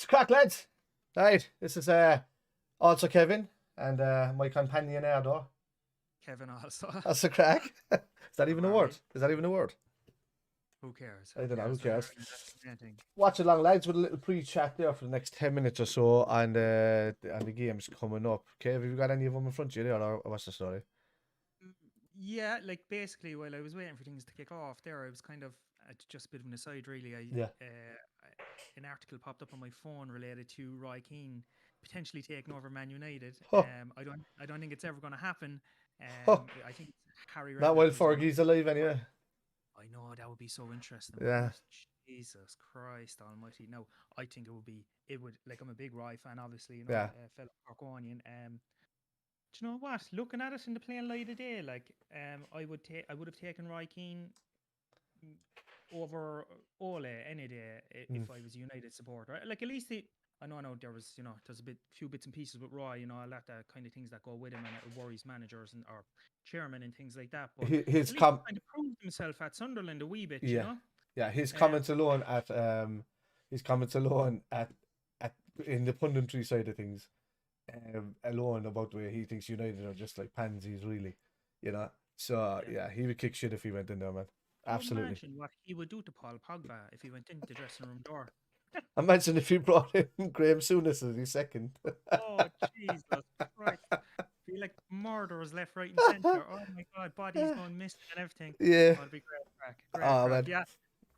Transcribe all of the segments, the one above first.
crack, lads. Right, this is also Kevin and my companion Erdo. Kevin also. That's the crack. Is that even a How are word? we? Is that even a word? Who cares? I don't know. Who cares? That's the main thing. Watch along, lads, with a little pre-chat there for the next 10 minutes or so, and the game's coming up. Okay, have you got any of them in front of you there, or what's the story? Yeah, like basically, while I was waiting for things to kick off, there I was kind of just a bit of an aside, really. Yeah. An article popped up on my phone related to Roy Keane potentially taking over Man United. Huh. I don't think it's ever going to happen. Huh. I think Harry Not Redknapp while was the one. Fergie's alive, anyway. I know that would be so interesting. Yeah. Wouldn't it? Jesus Christ Almighty! No, I think it would be. It would, like, I'm a big Roy fan, obviously. You know, Yeah. fellow Corkonian. Do you know what? Looking at it in the plain light of day, like, I would have taken Roy Keane over Ole any day if I was a United supporter. Like, at least I know there was, there's few bits and pieces with Roy, all that kind of things that go with him, and it worries managers and or chairman and things like that. But His at least he kind of proved himself at Sunderland a wee bit, yeah. you know. Yeah, his comments alone at in the punditry side of things, alone about the way he thinks United are just like pansies, really, So yeah, he would kick shit if he went in there, man. Absolutely. Imagine what he would do to Paul Pogba if he went into the dressing room door. Imagine if he brought in Graham Souness as his second. Oh, Jesus Christ. Feel like murderers left, right, and centre. Oh my God, bodies going missing and everything. Yeah. Oh, it'd be great crack. Great crack. Yeah.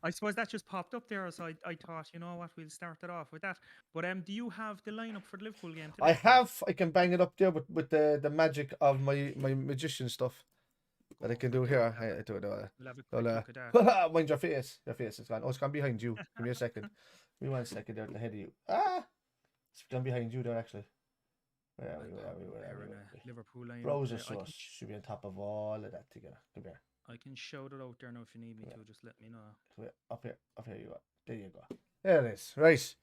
I suppose that just popped up there, so I thought, you know what, we'll start it off with that. But do you have the lineup for the Liverpool game today? I have. I can bang it up there with the magic of my magician stuff that I can do here. I do it. We'll have a quick look at that. Mind your face. Your face is gone. Oh, it's gone behind you. Give me a second. Give me 1 second there ahead of you. It's gone behind you there, actually. Where are we? Liverpool line. Browser source should be on top of all of that together. Come here. I can shout it out there now if you need me to. Just let me know. Up here you go. There you go. There it is. Right.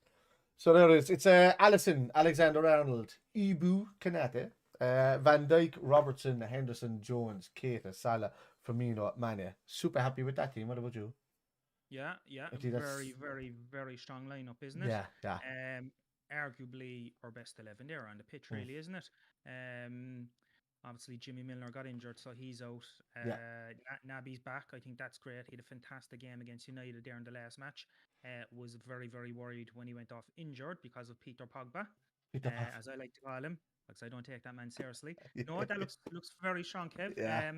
So there it is. It's Alisson, Alexander-Arnold, Ibu, Kanate, Van Dijk, Robertson, Henderson, Jones, Keita, Salah, Firmino, Mane. Super happy with that team. What about you? Yeah. Very, very, very strong lineup, isn't it? Yeah. Arguably our best 11 there on the pitch, really, isn't it? Obviously, Jimmy Milner got injured, so he's out. Naby's back. I think that's great. He had a fantastic game against United there in the last match. Was very, very worried when he went off injured because of Peter Pogba, as I like to call him, because I don't take that man seriously. No, that looks very strong, Kev. Yeah.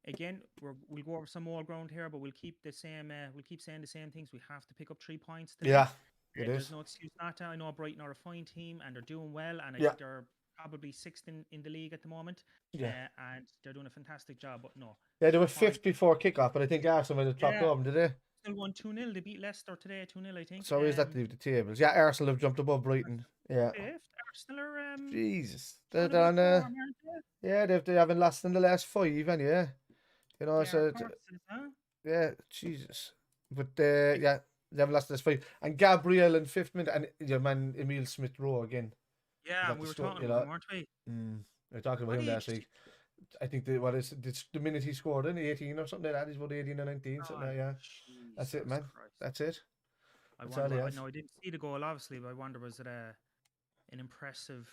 Again, we'll go over some more ground here, but we'll keep the same. We'll keep saying the same things. We have to pick up 3 points today. Yeah, there's no excuse not to. I know Brighton are a fine team and they're doing well, and I think they're probably 6th in the league at the moment. And they're doing a fantastic job. But no. Yeah, they were 5th before kickoff, but I think Arsenal might have dropped over, did they? Still won 2-0. They beat Leicester today 2-0, I think. So is that leave the tables? Yeah, Arsenal have jumped above Brighton. Yeah. Arsenal are Jesus. They're on they haven't lost in the last 5, anyway. So yeah, Jesus. But they haven't lost this 5. And Gabriel in 5th minute, and your man Emile Smith Rowe again. Yeah, we were talking about him, weren't we? We were talking about him last week. I think the minute he scored in 18 or something like that, he's about 18 or 19, something like that. That's it, man. Christ. That's it. I didn't see the goal, obviously, but I wonder, was it an impressive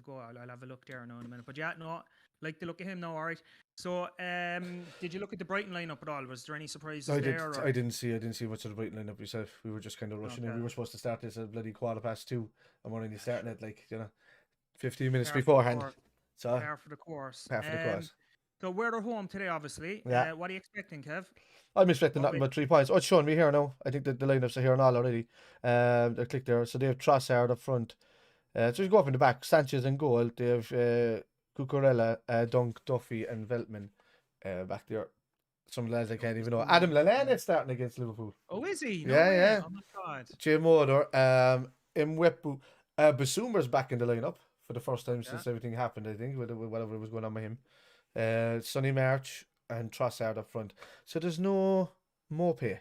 goal? I'll have a look there now in a minute. But yeah, no, like the look at him now. All right. So, did you look at the Brighton lineup at all? Was there any surprises there? I didn't see much of the Brighton lineup myself. We were just kind of rushing in. We were supposed to start this at bloody 2:15, and we're only starting at 15 minutes beforehand. So par for the course. So we're at home today, obviously. Yeah. What are you expecting, Kev? I'm expecting nothing but 3 points. Oh, it's showing me here now. I think that the lineups are here and all already. They click there. So they have Trossard up front. So you go up in the back. Sanchez in goal. They have Cucurella, Dunk, Duffy, and Veltman back there. Some lads I can't even know. Adam Lallana is starting against Liverpool. Oh, is he? No way. Oh my God. Jay Moder, Mwepu, Basouma's back in the lineup for the first time since everything happened, I think, with whatever was going on with him. Sonny March and Trossard up front. So there's no Mopé.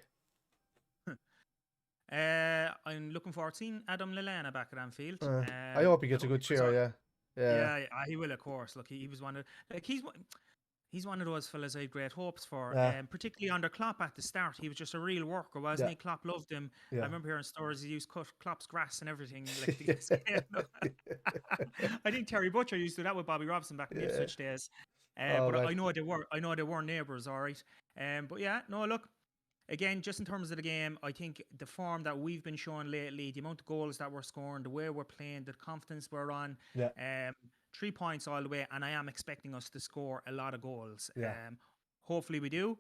I'm looking forward to seeing Adam Lallana back at Anfield. I hope he gets a good cheer, Yeah, he will, of course. Look, he was one of He's one of those fellas I had great hopes for, Yeah, particularly under Klopp at the start. He was just a real worker, wasn't yeah, he? Klopp loved him. I yeah. remember hearing stories he used Klopp's grass and everything, like to get his game. I think Terry Butcher used to do that with Bobby Robson back in the Yeah. Ipswich days. Oh But man. I know they were neighbours, all right. But yeah, no, look, again, just in terms of the game, I think the form that we've been showing lately, the amount of goals that we're scoring, the way we're playing, the confidence we're on, Yeah, 3 points all the way, and I am expecting us to score a lot of goals. yeah. Hopefully we do.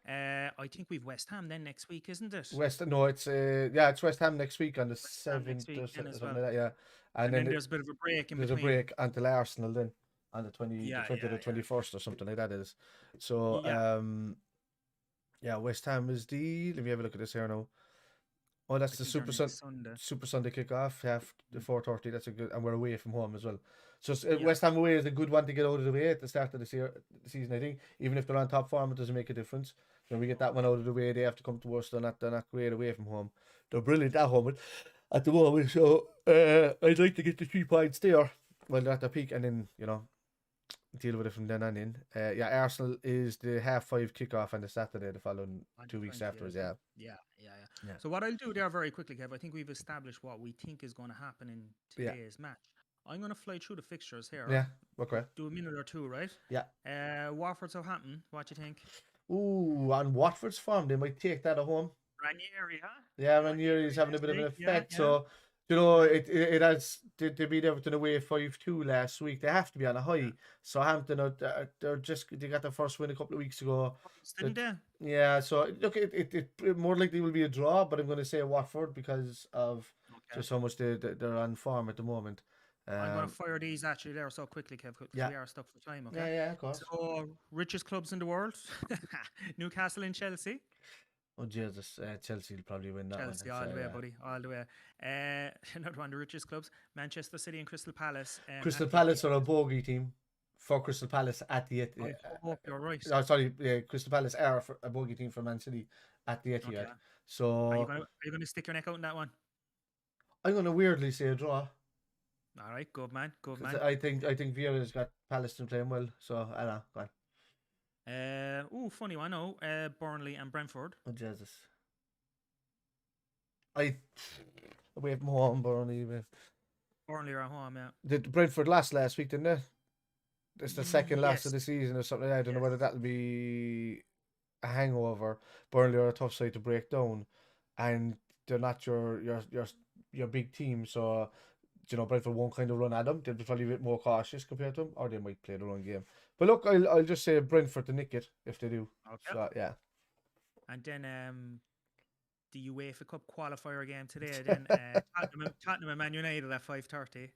I think we've West Ham then next week, isn't it? No, it's yeah, it's West Ham next week on the West Ham next 7th week or then as something well. like that. Yeah, and And then then there's a bit of a break in there's a between. break until Arsenal then on the Yeah, 20th or yeah, 21st or something like that is. So yeah. yeah, West Ham is let me have a look at this here now. Oh, that's I the think they're next Sunday. Super Sunday kickoff, half the Mm. 4:30. That's a good, and we're away from home as well. So Yeah. West Ham away is a good one to get out of the way at the start of the season. I think even if they're on top form, it doesn't make a difference. When we get that one out of the way, they have to come to us. They're not great away from home. They're brilliant at home at the moment. So I'd like to get the 3 points there while they're at their peak, and then deal with it from then on in. Yeah, Arsenal is the 5:30 kickoff on the Saturday, the following On 2 weeks 20th. afterwards. Yeah. Yeah. Yeah. So what I'll do there very quickly, Kev, I think we've established what we think is going to happen in Yeah. today's match. I'm going to fly through the fixtures here. Yeah. Okay. Do a minute or two, right? Yeah. Watford Southampton, what do you think? Ooh, on Watford's form, they might take that at home. Ranieri, huh? Yeah, Ranieri is having a bit of an next week, effect. yeah. So, it has they beat Everton away 5-2 last week. They have to be on a high. Southampton they're just they got their first win a couple of weeks ago. Didn't they? Yeah, so look, it more likely will be a draw, but I'm going to say Watford because of just how much they're on form at the moment. I'm going to fire these actually there so quickly, Kev, because we are stuck for time, okay? Yeah, of course. So, richest clubs in the world, Newcastle and Chelsea. Oh, Jesus. Chelsea will probably win that Chelsea one. all the way, buddy, all the way. Another one of the richest clubs, Manchester City and Crystal Palace. Crystal Palace are a bogey team for Crystal Palace at the I hope you're right. Oh, sorry, Crystal Palace are a bogey team for Man City at the Etihad. Okay. So Are you going to stick your neck out in that one? I'm going to weirdly say a draw. All right, good man, good man. I think Vieira's got Palace playing well, so I don't know. Go on. Funny one. Oh, Burnley and Brentford. Oh, Jesus. Away from home, Burnley. Burnley are at home, yeah. Did Brentford last week, didn't they? It's the second last of the season or something. I don't know whether that'll be a hangover. Burnley are a tough side to break down, and they're not your big team. So, Brentford won't kind of run at them. They'll be probably a bit more cautious compared to them, or they might play the run game. But look, I'll just say Brentford to nick it if they do. Okay. So, yeah. And then the UEFA Cup qualifier game today. Then Tottenham and Man United at 5:30.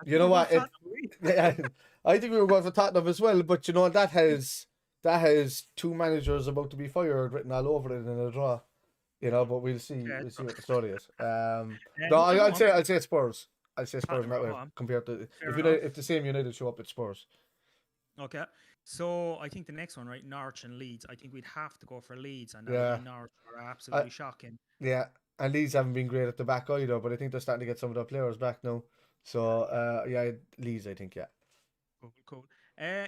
You know what? I think we were going for Tottenham as well, but that has two managers about to be fired written all over it in a draw. But we'll see. We'll see what the story is. No, I'll say Spurs. I'll say Spurs in that way compared to if the same United show up at Spurs. Okay, so I think the next one, right, Norwich and Leeds. I think we'd have to go for Leeds, and Norwich are absolutely shocking. Yeah, and Leeds haven't been great at the back either, but I think they're starting to get some of their players back now. So Leeds, I think, yeah. Cool.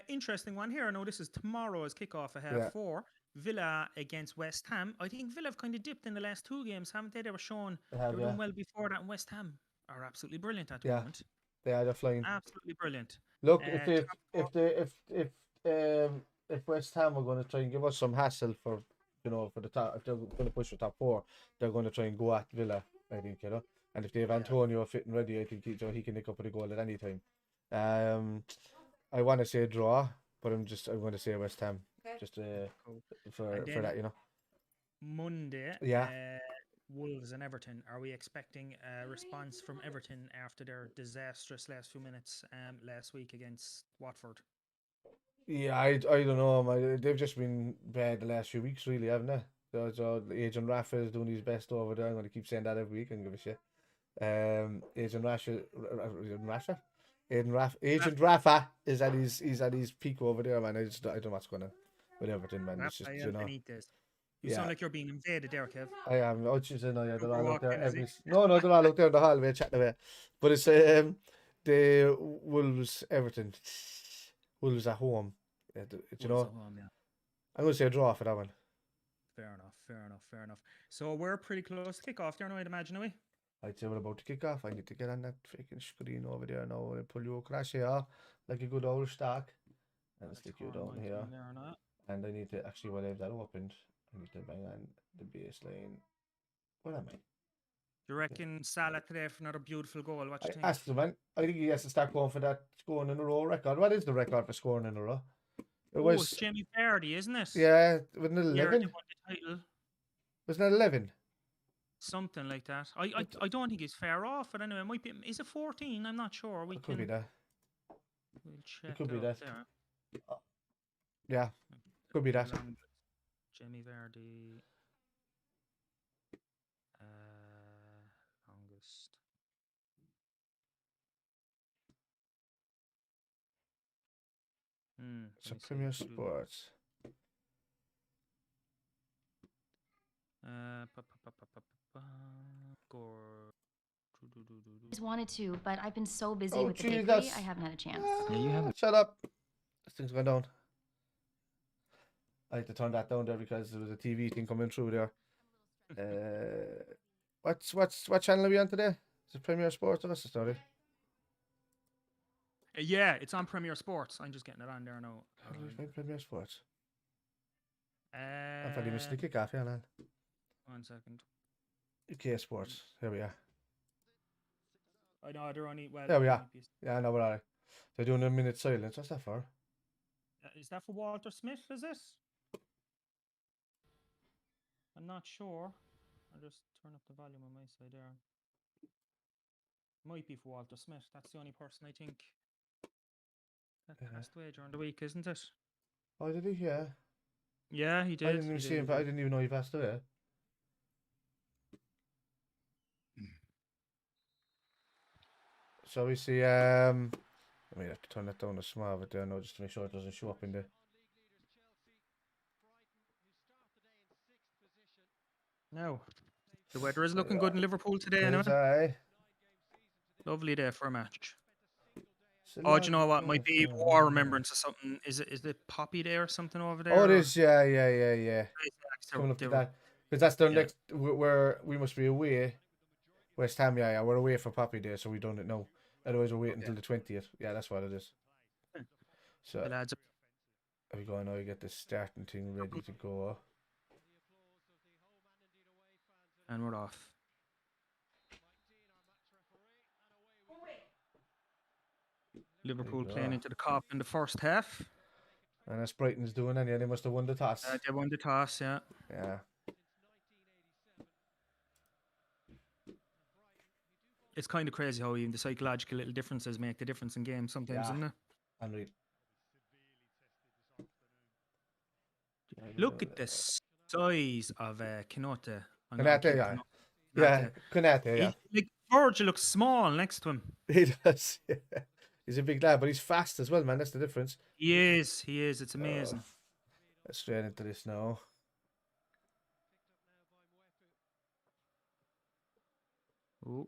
Interesting one here. I know this is tomorrow's kickoff at 4:30. Villa against West Ham. I think Villa have kind of dipped in the last two games, haven't they? They were shown they were doing well before that, and West Ham are absolutely brilliant at the moment. They're flying. Absolutely brilliant. Look, if West Ham are going to try and give us some hassle for the top, if they're going to push for top 4, they're going to try and go at Villa, I think, And if they have Antonio fit and ready, I think he can nick up with a goal at any time. I want to say a draw, but I'm going to say West Ham, just for that, Monday, Wolves and Everton. Are we expecting a response from Everton after their disastrous last few minutes last week against Watford? Yeah, I don't know. They've just been bad the last few weeks, really, haven't they? So Agent Rafa is doing his best over there. I'm going to keep saying that every week. I don't give a shit. Agent Rafa is at his peak over there, man. I don't know what's going on with Everton, man. It's just You sound like you're being invaded there, Kev. I am. Oh, geez, I know. Yeah, they're all out there. No, they're all out there in the hallway chatting away. But it's the Wolves Everton. Wolves at home. Yeah, Wolves at home, yeah. I'm going to say a draw for that one. Fair enough. So we're pretty close to kick off there now, I'd imagine, are we? I'd say we're about to kick off. I need to get on that freaking screen over there now and pull you across here like a good old stock and stick you down here. And I need to actually, while I have that opened, I need to bang on the baseline. What am I? Do you reckon Salah today for another beautiful goal? What do you think? Asked him, man. I think he has to start going for that scoring in a row record. What is the record for scoring in a row? It's Jamie Vardy, isn't it? Yeah, wasn't it 11? Won the title. Wasn't it 11? Something like that. I don't think it's fair off, but anyway, it might be. Is it 14? I'm not sure. It could be that. We'll check. It could be that. There. Yeah, could be that. Jamie Vardy. Longest. So Premier Sports. Just wanted to, but I've been so busy with the bakery, I haven't had a chance. Yeah, you haven't. Shut up. This thing's going down. I had to turn that down there because there was a TV thing coming through there. What channel are we on today? Is it Premier Sports or what's the story? Yeah, it's on Premier Sports. I'm just getting it on there now. How do we find Premier Sports? I'm probably missing the kick-off, yeah, man. 1 second. UK Sports. Here we are. I know they're only there we are. Yeah, I know we're alright. They're doing a minute silence. What's that for? Is that for Walter Smith? Is it? I'm not sure. I'll just turn up the volume on my side there. Might be for Walter Smith. That's the only person I think that passed away during the week, isn't it? Oh, did he? Yeah. Yeah, he did. I didn't even see him. I didn't even know he passed away. So we see. I may have to turn that down a small bit there now just to make sure it doesn't show up in the. No. The weather is looking good in Liverpool today, anyway. Lovely day for a match. Do you know what? Might be war remembrance or something. Is it Poppy Day or something over there? Oh, it is. Yeah. Coming up to that. Because that's their next. Where we must be away. West Ham, yeah. We're away for Poppy Day, so we done it now. Otherwise, we're waiting until the 20th. Yeah, that's what it is. So, the lads are we going now to get the starting thing ready to go? And we're off. Liverpool playing into the cop in the first half. And that's Brighton's doing, and they must have won the toss. They won the toss, yeah. Yeah. It's kind of crazy how even the psychological little differences make the difference in games sometimes, isn't it? Unreal. Look at the size of Konate. Konate, yeah. Konate, yeah. Virgil looks small next to him. He does, yeah. He's a big lad, but he's fast as well, man. That's the difference. He is. It's amazing. Let's straight into this now. Oh.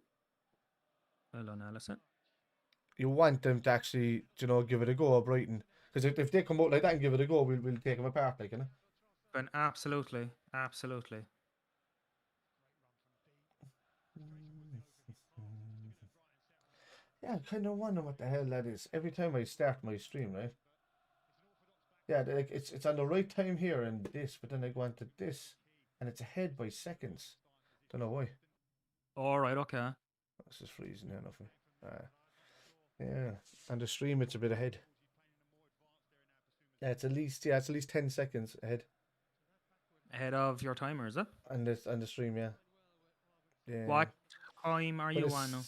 Well done, Allison. You want them to actually, give it a go, Brighton. Because if they come out like that and give it a go, we'll take them apart, like, But absolutely. Yeah, I kind of wonder what the hell that is. Every time I start my stream, right? Yeah, it's on the right time here and this, but then I go on to this, and it's ahead by seconds. Don't know why. All right, okay. This is freezing here, nothing. Yeah, on the stream it's a bit ahead. Yeah, it's at least 10 seconds ahead. Ahead of your timer, is it? On the stream, yeah. What time are you on now?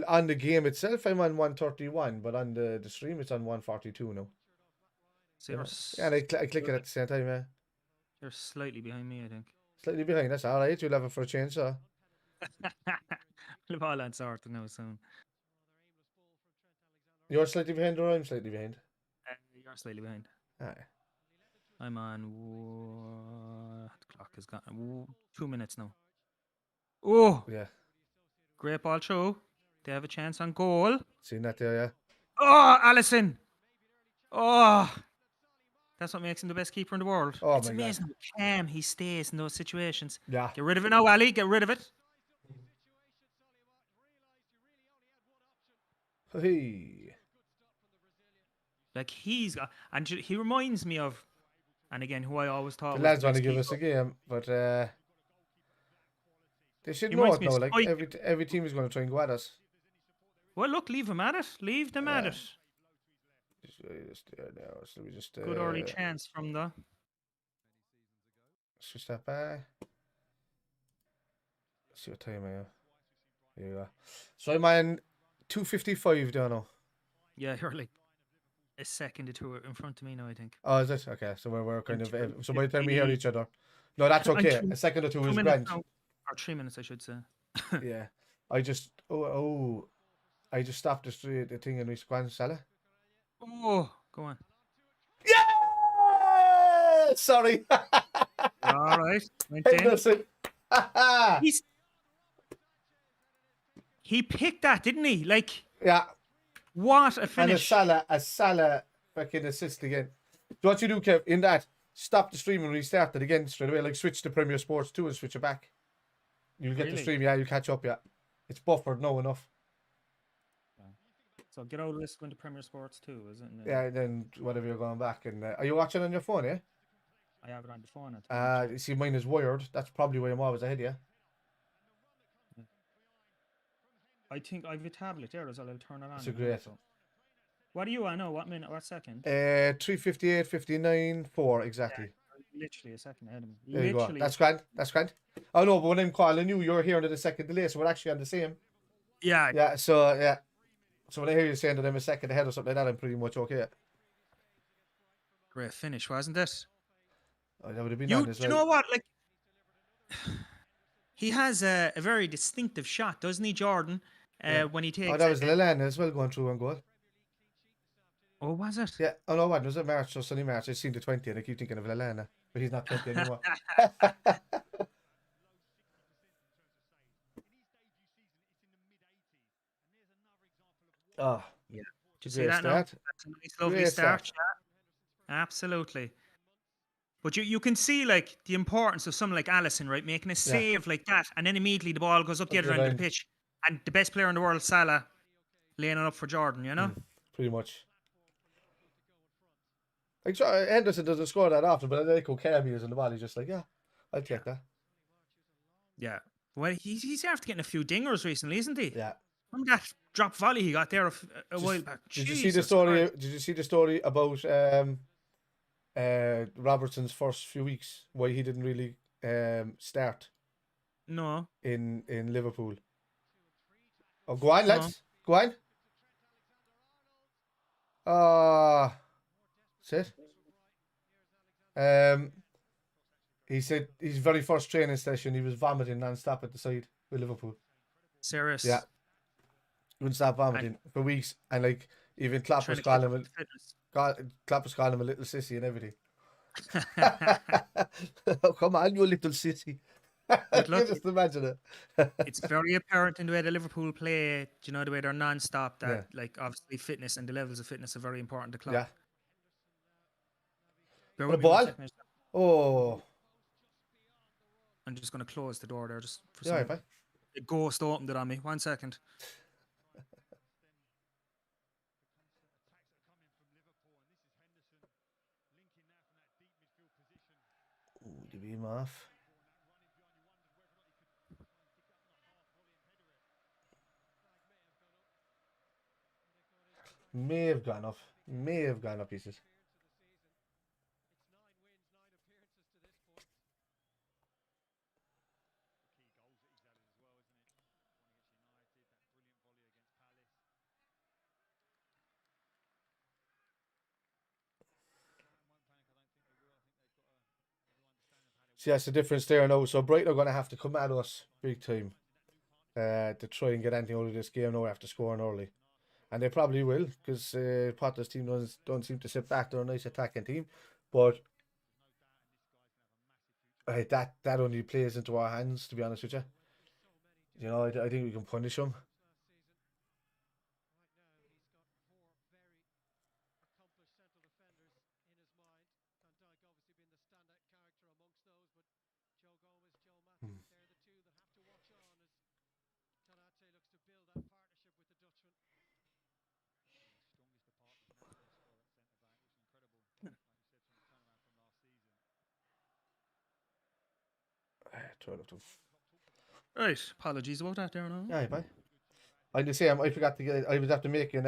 On the game itself, I'm on 131, but on the stream, it's on 142 now. So yeah, and I click it at the same time, yeah. You're slightly behind me, I think. Slightly behind, that's alright. You'll have it for a change, so. We'll have all that sorted now soon. You're slightly behind or I'm slightly behind? You're slightly behind. Aye. I'm on... the clock has gone... 2 minutes now. Oh! Yeah. Great ball through. They have a chance on goal. Seen that there, yeah. Oh, Allison! Oh! That's what makes him the best keeper in the world. Oh It's my God. amazing how calm he stays in those situations. Yeah. Get rid of it now, Ali. Get rid of it. Hey. Like he's got, and he reminds me of, and again, who I always thought The was lads the want to best give keeper. us a game, but they should He know reminds it me now. of Like Spike. every team is going to try and go at us. Well, look, leave them at it. Leave them at Yeah. it. Just there now. So we just Good early chance from the. switch that back. Let's see what time I am. Here you go. So I'm on 2:55 down now. Yeah, you're like a second or two in front of me now, I think. Oh, is it? Okay, so we're kind I'm of so by the time we hear each other. No, that's I'm okay. two- A second or two 2 is minutes grand. now, or 3 minutes, I should say. Yeah. I just I just stopped the thing in my squan Salah. Oh, go on. Yeah! Sorry. All right. Went in. Henderson. He's, he picked that, didn't he? Like, Yeah. what a And finish. a Salah fucking assist again. So what you do, Kev, in that, stop the stream and restart it again straight away. Like switch to Premier Sports 2 and switch it back. You'll get the Really? stream, yeah, you catch up, yeah. It's buffered, no enough. So get out of this, go into Premier Sports too, isn't it? Yeah, then whatever you're going back. And are you watching on your phone, yeah? I have it on the phone. At the moment. You see, mine is wired. That's probably why I'm always ahead, yeah? I think I have a tablet there as well. I'll turn it on. That's a great. So. What are you on? No, what minute? What second? 3:58, 59, 4, exactly. Yeah, literally a second ahead of me. There you go. Literally. That's grand. That's grand. Oh no, but when I'm calling you, you're hearing it a second delay, so we're actually on the same. Yeah. Yeah, so yeah. So when I hear you saying that I'm a second ahead or something like that, I'm pretty much okay. Great finish, wasn't it? Oh, that would have been You, on as you well. know what? Like, he has a very distinctive shot, doesn't he, Jordan? When he takes. Oh, that was Lallana as well going through one goal. Oh, was it? Yeah. Oh no, what was it? March or Sunny March? I seen the 20 and I keep thinking of Lallana, but he's not 20 anymore. Oh, yeah. Did you see that? No? That's a nice, lovely Great start. Yeah. Absolutely. But you can see like the importance of someone like Alisson, right, making a save like that, and then immediately the ball goes up the other end of the pitch, and the best player in the world, Salah, laying it up for Jordan. You know, pretty much. Like Henderson doesn't score that often, but I like how calm he is in the ball. He's just like, yeah, I'll take that. Yeah. Well, he's after getting a few dingers recently, isn't he? Yeah. Remember that drop volley he got there a while back? Did you see the story? Did you see the story about Robertson's first few weeks? Why he didn't really start? No. In Liverpool. Oh, go on, lads. Go on. That's it. He said his very first training session, he was vomiting non-stop at the side with Liverpool. Serious? Yeah. Wouldn't stop vomiting for weeks, and like even Klopp was calling him a little sissy and everything. Oh, come on, you little sissy. Look, just imagine it. It's very apparent in the way the Liverpool play. Do you know the way they're non-stop? That like obviously fitness and the levels of fitness are very important to Klopp. Yeah. The ball. Oh. I'm just going to close the door there just for some. A ghost opened it on me. 1 second. Ooh, give him off. May have gone off. May have gone up pieces. See, that's the difference there now. So Brighton are going to have to come at us big time to try and get anything out of this game now after scoring early. And they probably will, because Potter's team don't seem to sit back. They're a nice attacking team. But that only plays into our hands, to be honest with you. You know, I think we can punish them. turn it to. Right. Apologies about that there now. Yeah, bye. I the same. I forgot to get. I was after making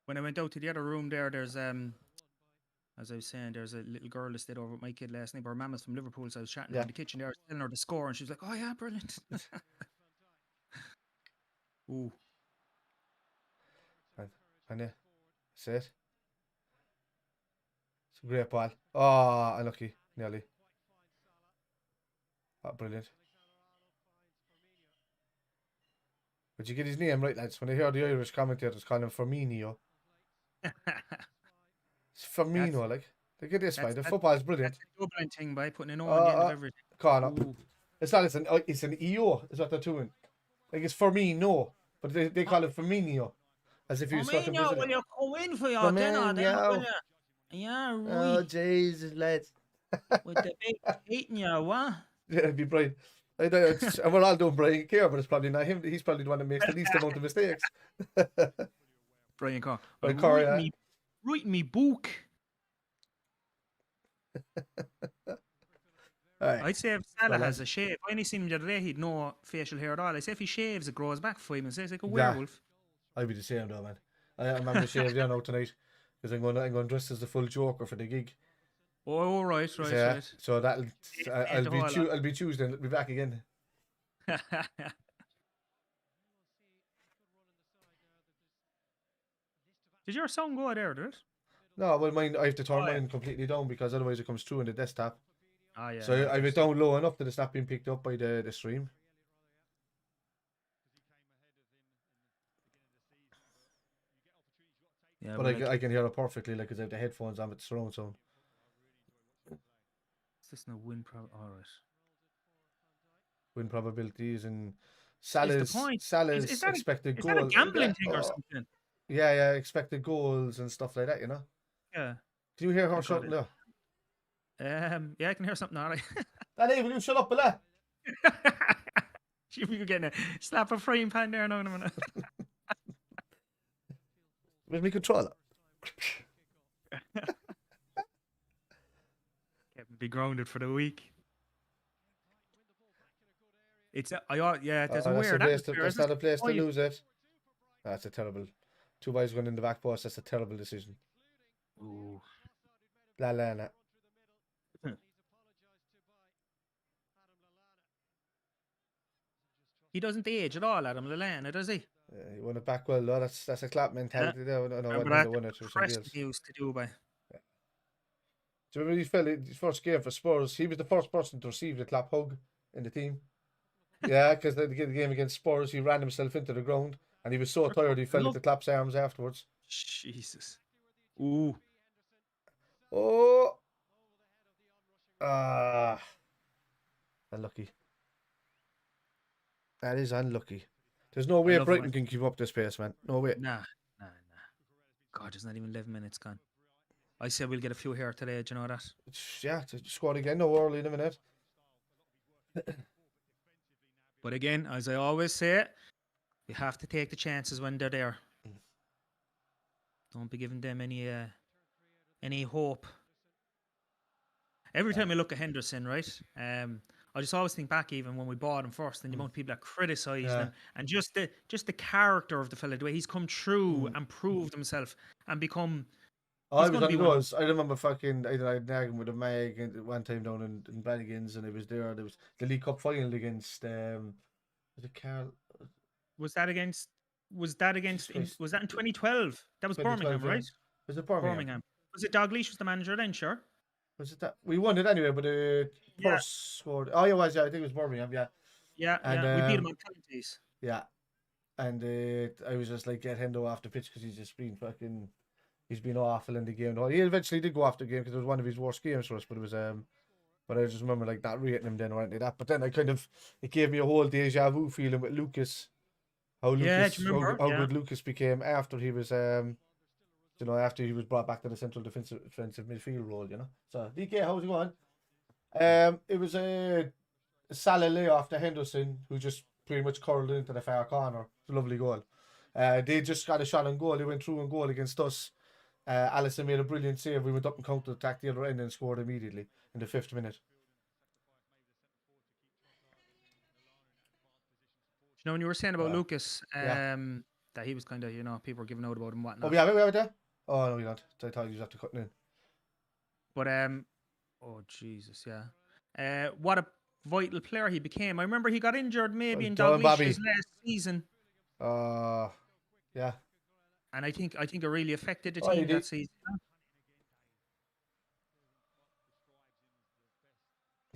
When I went out to the other room there, there's as I was saying, there's a little girl that stayed over with my kid last night. Her mama's from Liverpool, so I was chatting to her in the kitchen there, telling her the score, and she was like, "Oh yeah, brilliant." Ooh. And yeah, that's it. It's a great ball. Oh, unlucky, nearly. Oh, brilliant. But you get his name right, lads. When I hear the Irish commentators calling him Firmino. It's Firmino, like. Look at this, the football is brilliant. That's a Dublin thing by putting an O on the end of everything. Corner. It's not, it's an EO, is what they're doing. Like it's Firmino, but they call it Firmino. As if he was fucking Brazilian. Will you go in for your dinner then, will you? Yeah, right. Oh, Jesus, lads. With the big eating you, what? Yeah, it'd be Brian. And we're all doing Brian Kerr, but it's probably not him. He's probably the one that makes the least amount of mistakes. Brian Kerr. Brian Kerr, yeah. Writing me book. Right. I'd say if Salah has a shave, I only seen him the other day, he'd no facial hair at all. I say if he shaves, it grows back 5 minutes. It's like a werewolf. I'd be the same though, man. I'm having to shave there now tonight because I'm going dressed as the full Joker for the gig. Oh, right. So that'll I'll be Tuesday and I'll be back again. Did your sound go there, did it? No, well, mine I have to turn mine completely down because otherwise it comes through in the desktop. Oh, yeah. So I was down low enough that it's not being picked up by the stream. Yeah, but I can hear it perfectly, like, because I have the headphones on with the surround sound. Is this no win alright. Win probabilities and Salah's is that expected goal. Is that a gambling thing or something? Yeah, expected goals and stuff like that, you know? Yeah. Can you hear her shouting there? Yeah, I can hear something alright. Danny, will you shut up, Bella? You're getting a slap a frying pan there now in a minute. Where's my controller? Be grounded for the week. There's a weird atmosphere. That's not a place to lose it. That's a terrible. 2 boys going in the back post. That's a terrible decision. Ooh. Lallana. He doesn't age at all, Adam Lallana, does he? He won it back well, though. That's a clap mentality there. No, he used to do by. Do you remember his first game for Spurs? He was the first person to receive the clap hug in the team. Yeah, because the game against Spurs, he ran himself into the ground and he was so tired he fell into Clap's arms afterwards. Jesus. Ooh. Oh. Unlucky. That is unlucky. There's no way Brighton can keep up this pace, man. No way. Nah. God, there's not even 11 minutes gone. I said we'll get a few here today, do you know that? Yeah, to squad again, no early in a minute. But again, as I always say, you have to take the chances when they're there. Don't be giving them any hope. Every time I look at Henderson, right, I just always think back even when we bought him first and the amount of people that criticised him and just the character of the fella, the way he's come through and proved himself and become... I remember fucking I nagging with a mag one time down in Brannigan's and it was there. There was the League Cup final against was it Carl? Was that in 2012? That was Birmingham, right? Was it Birmingham? Was it Dalglish was the manager then, sure? Was it that? We won it anyway, but first scored. Oh, it was, I think it was Birmingham, yeah. Yeah, and, we beat him on penalties. Yeah. And I was just like, get Hendo off the pitch because he's just been fucking... He's been awful in the game. He eventually did go off the game because it was one of his worst games for us. But it was but I just remember like not rating him then or anything like that. But then it gave me a whole deja vu feeling with Lucas. How good Lucas became after he was after he was brought back to the central defensive midfield role. So DK, how's it going? It was a Salah layoff to Henderson who just pretty much curled into the far corner. It's a lovely goal. They just got a shot on goal. They went through and goal against us. Alisson made a brilliant save. We went up and counter-attacked the other end and scored immediately in the 5th minute. You know, when you were saying about Lucas, Yeah. that he was kind of, you know, people were giving out about him and whatnot. Oh, yeah, we have it there? Oh, no, we don't. I thought you just have to cut it in. But, oh, Jesus, yeah. What a vital player he became. I remember he got injured maybe in Dalglish's last season. Yeah. And I think it really affected the team that season.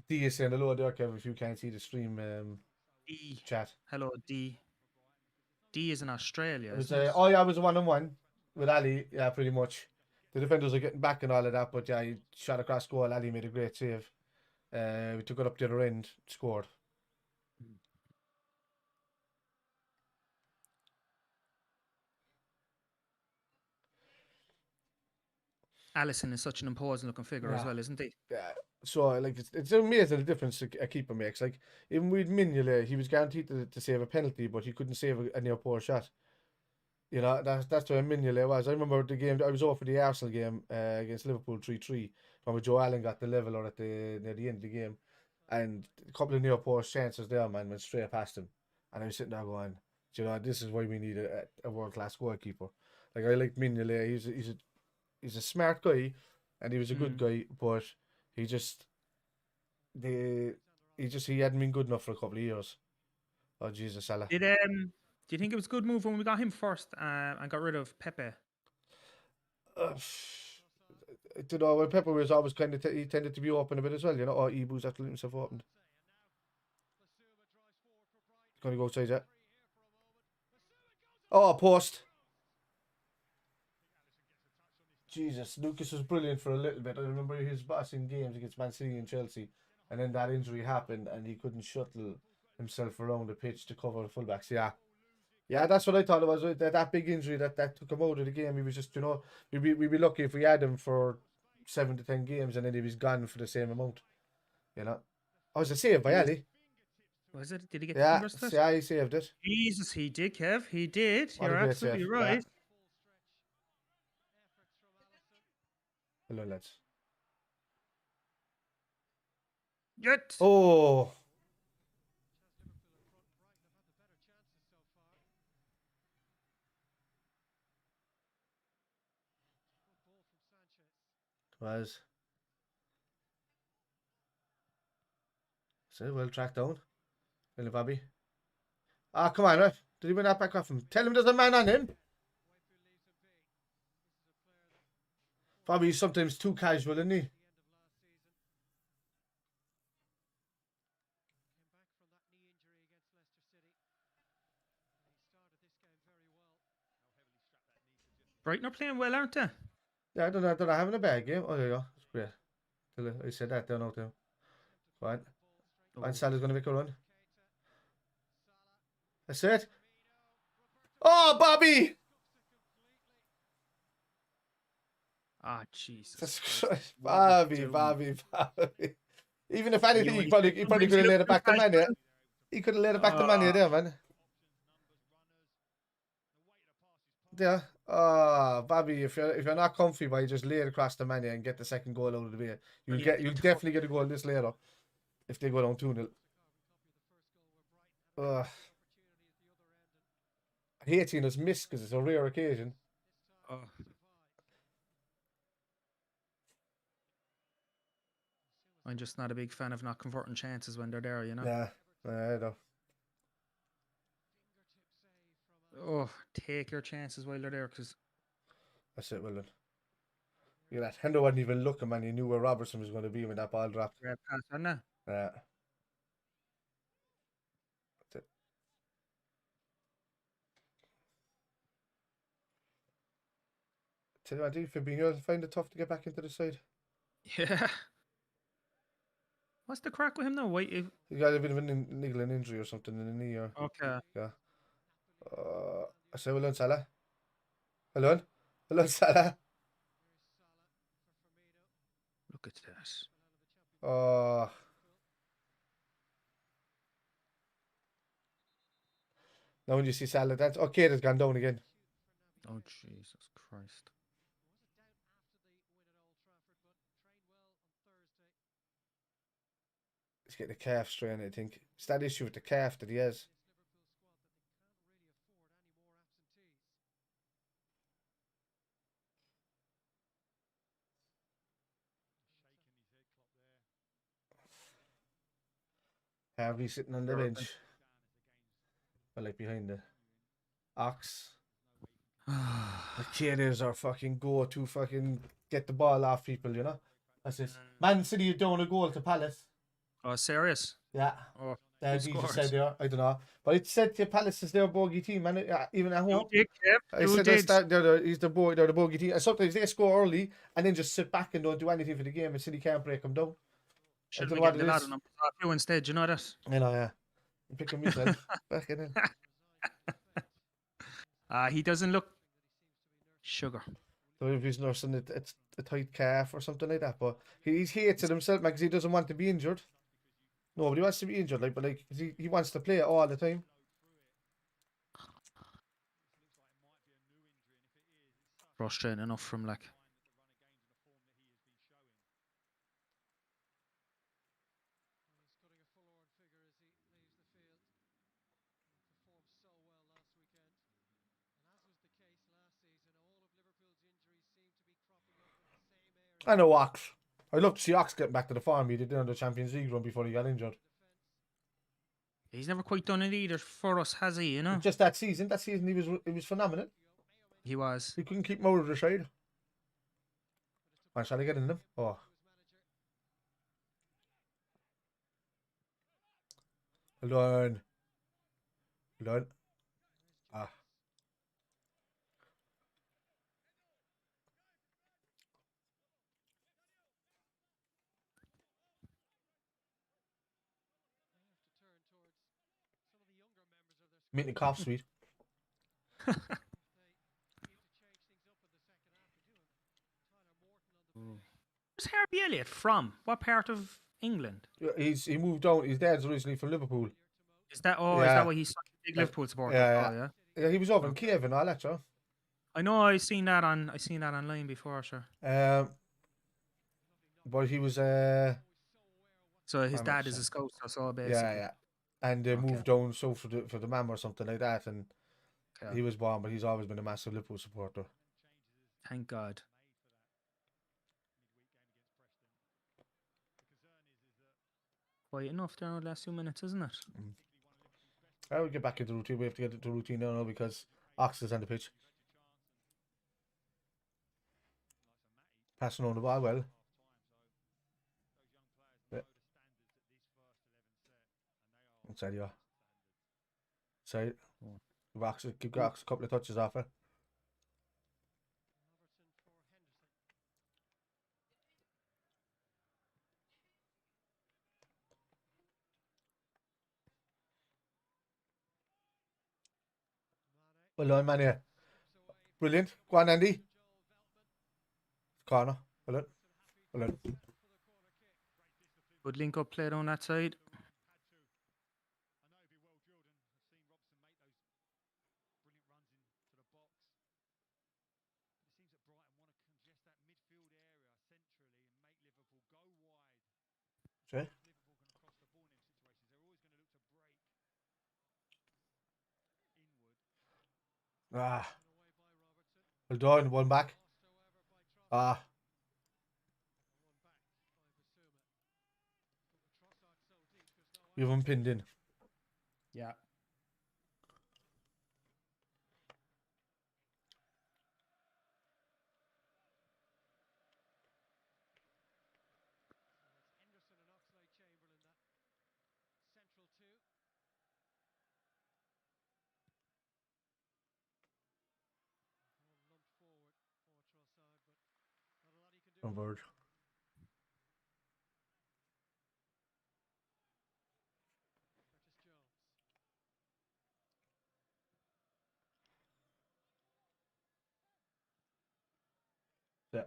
D is saying hello there, Kev, if you can't see the stream chat. Hello, D. D is in Australia. It was, it was a 1-on-1 with Ali. Yeah, pretty much. The defenders are getting back and all of that, but yeah, he shot across goal. Ali made a great save. We took it up the other end, scored. Alisson is such an imposing looking figure as well, isn't he? Yeah. So like it's amazing the difference a keeper makes. Like even with Mignolet, he was guaranteed to save a penalty, but he couldn't save a near poor shot. You know, that's where Mignolet was. I remember the game I was over for the Arsenal game against Liverpool 3-3. Remember Joe Allen got the leveler at near the end of the game, and a couple of near post chances there, man, went straight past him, and I was sitting there going, you know, this is why we need a world class goalkeeper. Like I like Mignolet. He's a smart guy, and he was a good guy, but he hadn't been good enough for a couple of years. Oh Jesus, Salah. Do you think it was a good move when we got him first and got rid of Pepe? I don't know. Well, Pepe was always he tended to be open a bit as well, you know. Or Ibu's after letting himself open. Gonna go outside that. Oh, post. Jesus, Lucas was brilliant for a little bit. I remember his bossing games against Man City and Chelsea, and then that injury happened, and he couldn't shuttle himself around the pitch to cover the fullbacks. Yeah, that's what I thought it was. That big injury that took him out of the game. He was just, you know, we'd be lucky if we had him for 7 to 10 games, and then he was gone for the same amount. You know, I was a save by Ali. Was it? Did he get the fingers? Yeah, he saved it. Jesus, he did, Kev. He did. You're absolutely right. Yeah. Hello, lads. Good. Oh. Was. So well tracked down. Little Bobby. Ah, come on, ref. Did he win that back off him? Tell him there's a man on him. Bobby's sometimes too casual, isn't he? Brighton are playing well, aren't they? Yeah, I don't know. They're having a bad game. Oh, there you go. That's great. I said that down out there. Right. And Salah's going to make a run. That's it. Oh, Bobby! Ah, Jesus. That's Christ. Bobby. Even if anything, he probably could have laid it back to Mania. He could have laid it back to Mania there, man. Yeah. Oh, Bobby, if you're not comfy, why you just lay it across the Mania and get the second goal out of the way. You'll definitely get a goal this later if they go down 2-0. I hate seeing us miss because it's a rare occasion. I'm just not a big fan of not converting chances when they're there, you know? Yeah, I know. Oh, take your chances while they're there, because... That's it, well done. Yeah, that Hendo wasn't even looking, man. He knew where Robertson was going to be when that ball dropped. Great pass, wasn't it? Yeah. That's it. Tell you what, I think Fabinho find it tough to get back into the side. Yeah. What's the crack with him now? He got a bit of a niggling injury or something in the knee. Okay. Yeah. I say, well done, Salah. Well done, Salah. Look at this. Oh. Now when you see Salah, that's okay. It's gone down again. Oh, Jesus Christ. He's getting a calf strain, I think. It's that issue with the calf that he has. Harvey sitting on the bench. I like behind the Ox. The kid is our fucking go to fucking get the ball off people, you know? That's it. Man City are down a goal to Palace. Oh, serious? Yeah. Oh, He just said there, I don't know. But it said to Palace is their bogey team, man. Even at home. I said he's the bogey team. And sometimes they score early and then just sit back and don't do anything for the game and City can't break them down. Should we get the lad on you instead, you know that? I know, yeah. I'm picking myself. Back in. He doesn't look sugar. So if he's nursing it's a tight calf or something like that, but he hates it himself, man, because he doesn't want to be injured. Nobody wants to be injured, like, but like he wants to play all the time. Frustrating enough from like. I know Ox. I'd love to see Ox getting back to the form he did in the Champions League run before he got injured. He's never quite done it either for us, has he? You know. Just that season. That season he was phenomenal. He was. He couldn't keep him out of the side. Shall I get in them? Oh. Hold on. Hold on. Ah. Meeting the cough suite. Where's Harvey Elliott from? What part of England? He moved down. His dad's originally from Liverpool. Is that is that why he's such a big Liverpool supporter? Yeah, he was over in Kiev and all that, sure. I know. I seen that online before, sure. But he was So his dad is a scout, so basically. Yeah. And they moved down south for the Mam or something like that, and he was born, but he's always been a massive Liverpool supporter. Thank God. Quiet enough there in the last 2 minutes, isn't it? I will get back into routine. We have to get into routine now because Ox is on the pitch. Passing on the ball well. Yeah. Inside you. Side. Give Ox a couple of touches off it. Well done, man, yeah. Brilliant. Go on, Andy. Corner. Well done. Good link up play down that side. Okay. Well done. One back. You have him pinned in. Yeah. On board. Yeah.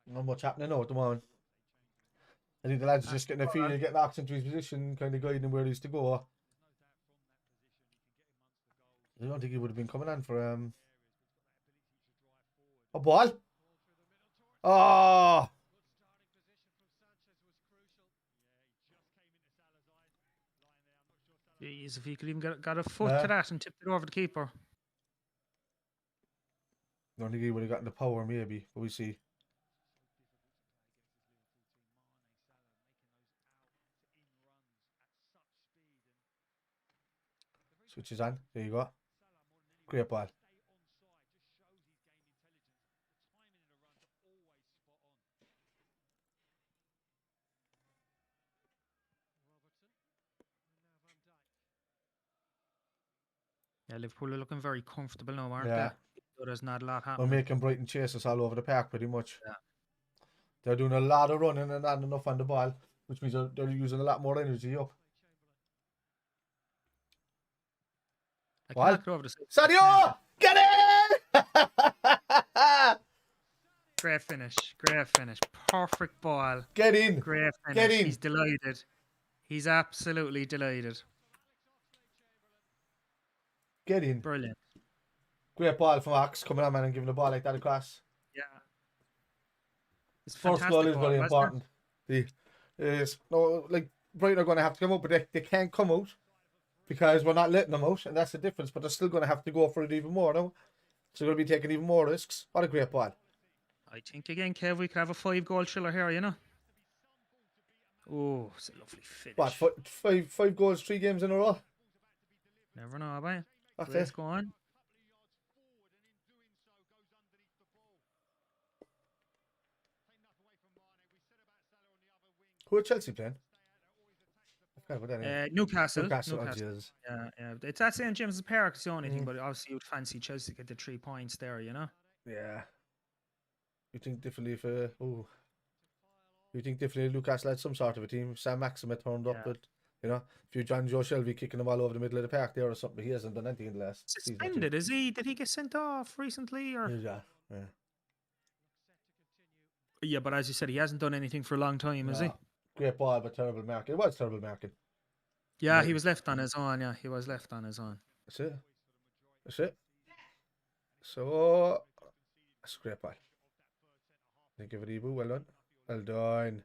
Not much happening now at the moment. I think the lads are just getting a feeling, getting Ox into his position, kind of guiding him where he's to go. I don't think he would have been coming on for a ball. Oh! Jeez, if he could even got a foot to that and tipped it over the keeper. I don't think he would have gotten the power, maybe, but we see. Switches on. There you go. Great ball. Yeah, Liverpool are looking very comfortable now, aren't Yeah. they? So there's not a lot We're happening. making Brighton chase us all over the park pretty much. Yeah. They're doing a lot of running and not enough on the ball, which means they're using a lot more energy up. What? Sadio! Get it! Great finish. Great finish. Perfect ball. Get in. Great finish. Get in. He's delighted. He's absolutely delighted. Get in. Brilliant. Great ball from Ox coming on, man, and giving the ball like that across. Yeah. It's First goal is very important. No, like Brighton are going to have to come out, but they can't come out because we're not letting them out, and that's the difference. But they're still going to have to go for it even more now. So they're going to be taking even more risks. What a great ball. I think again, Kev, we could have a 5-goal chiller here, you know. Oh, it's a lovely finish. What, five goals, 3 games in a row? Never know, boy. Okay. Let's go on. Who are Chelsea playing? Newcastle. Oh, Jesus. Yeah. It's at St. James's Park, it's the only thing, but obviously you'd fancy Chelsea to get the 3 points there, you know? Yeah. You think differently you think differently Newcastle had some sort of a team. Sam Maxima turned up, but you know, if you John Joe Shelby kicking them all over the middle of the park there or something, but he hasn't done anything in the last season. Suspended, is he? Did he get sent off recently? Or? Yeah, but as you said, he hasn't done anything for a long time, has he? Great ball, but terrible marking. It was terrible marking. Yeah, he was left on his own. Yeah, he was left on his own. That's it. So, that's a great ball. Thank you for the Ibu. Well done. Well done.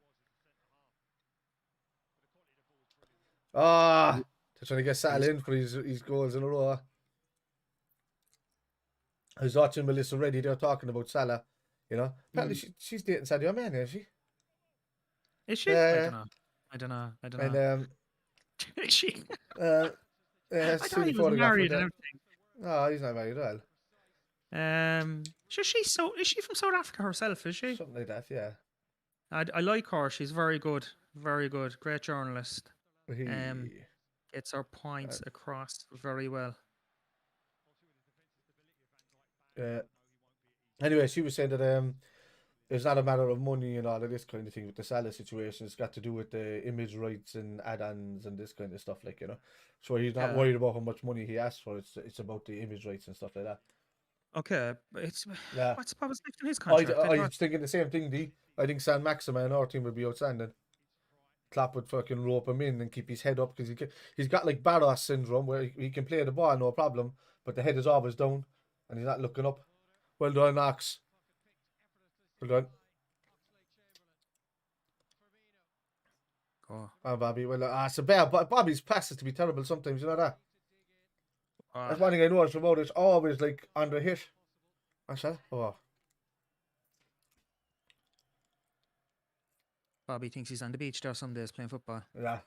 They're trying to get Salah in for his goals in a row. I was watching Melissa Reddy. They're talking about Salah. You know, apparently she's dating Sadio Mane, is she? Is she? I don't know. And is she? I thought he was married and everything. No, he's not married at all. Is she from South Africa herself? Is she? Something like that, yeah. I like her. She's very good. Very good. Great journalist. Gets her points across very well. Anyway, she was saying that it's not a matter of money and all of this kind of thing with the Salah situation. It's got to do with the image rights and add-ons and this kind of stuff, like, you know. So he's not worried about how much money he asks for. It's about the image rights and stuff like that. Okay, what's left in his contract? I was thinking the same thing, D. I think San Maxima and our team would be outstanding. Klopp would fucking rope him in and keep his head up because he's got like Barros syndrome where he can play the ball no problem, but the head is always down and he's not looking up. Well done, Knox. Well done. Oh, Bobby. Well, it's a bad. Bobby's passes to be terrible sometimes. You know that. That's one thing I noticed about it. It's always like under hit. What's that? Oh. Bobby thinks he's on the beach there some days playing football. Yeah.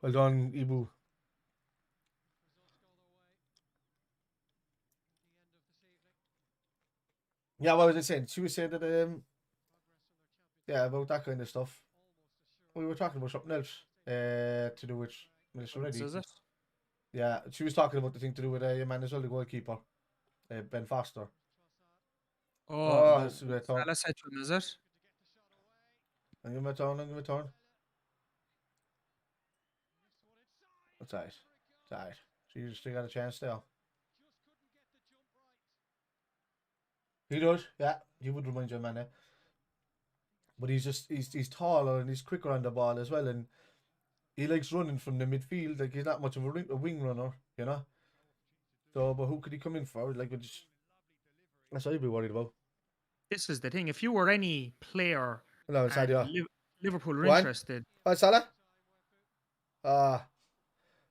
Well done, Ibu. Yeah, what was I saying? She was saying that about that kind of stuff. We were talking about something else to do with Melissa Reddy. Is it? Yeah, she was talking about the thing to do with your man as well, the goalkeeper, Ben Foster. That's a great turn. Said to him, is it? I'm giving a turn. That's right. She still got a chance there. He does, yeah. He would remind you of Mane. But he's taller and he's quicker on the ball as well, and he likes running from the midfield. Like, he's not much of a wing runner, you know. So, but who could he come in for? Like, that's what I'd be worried about. This is the thing. If you were any player No, And Sadio. Liverpool are Go on. interested. Salah?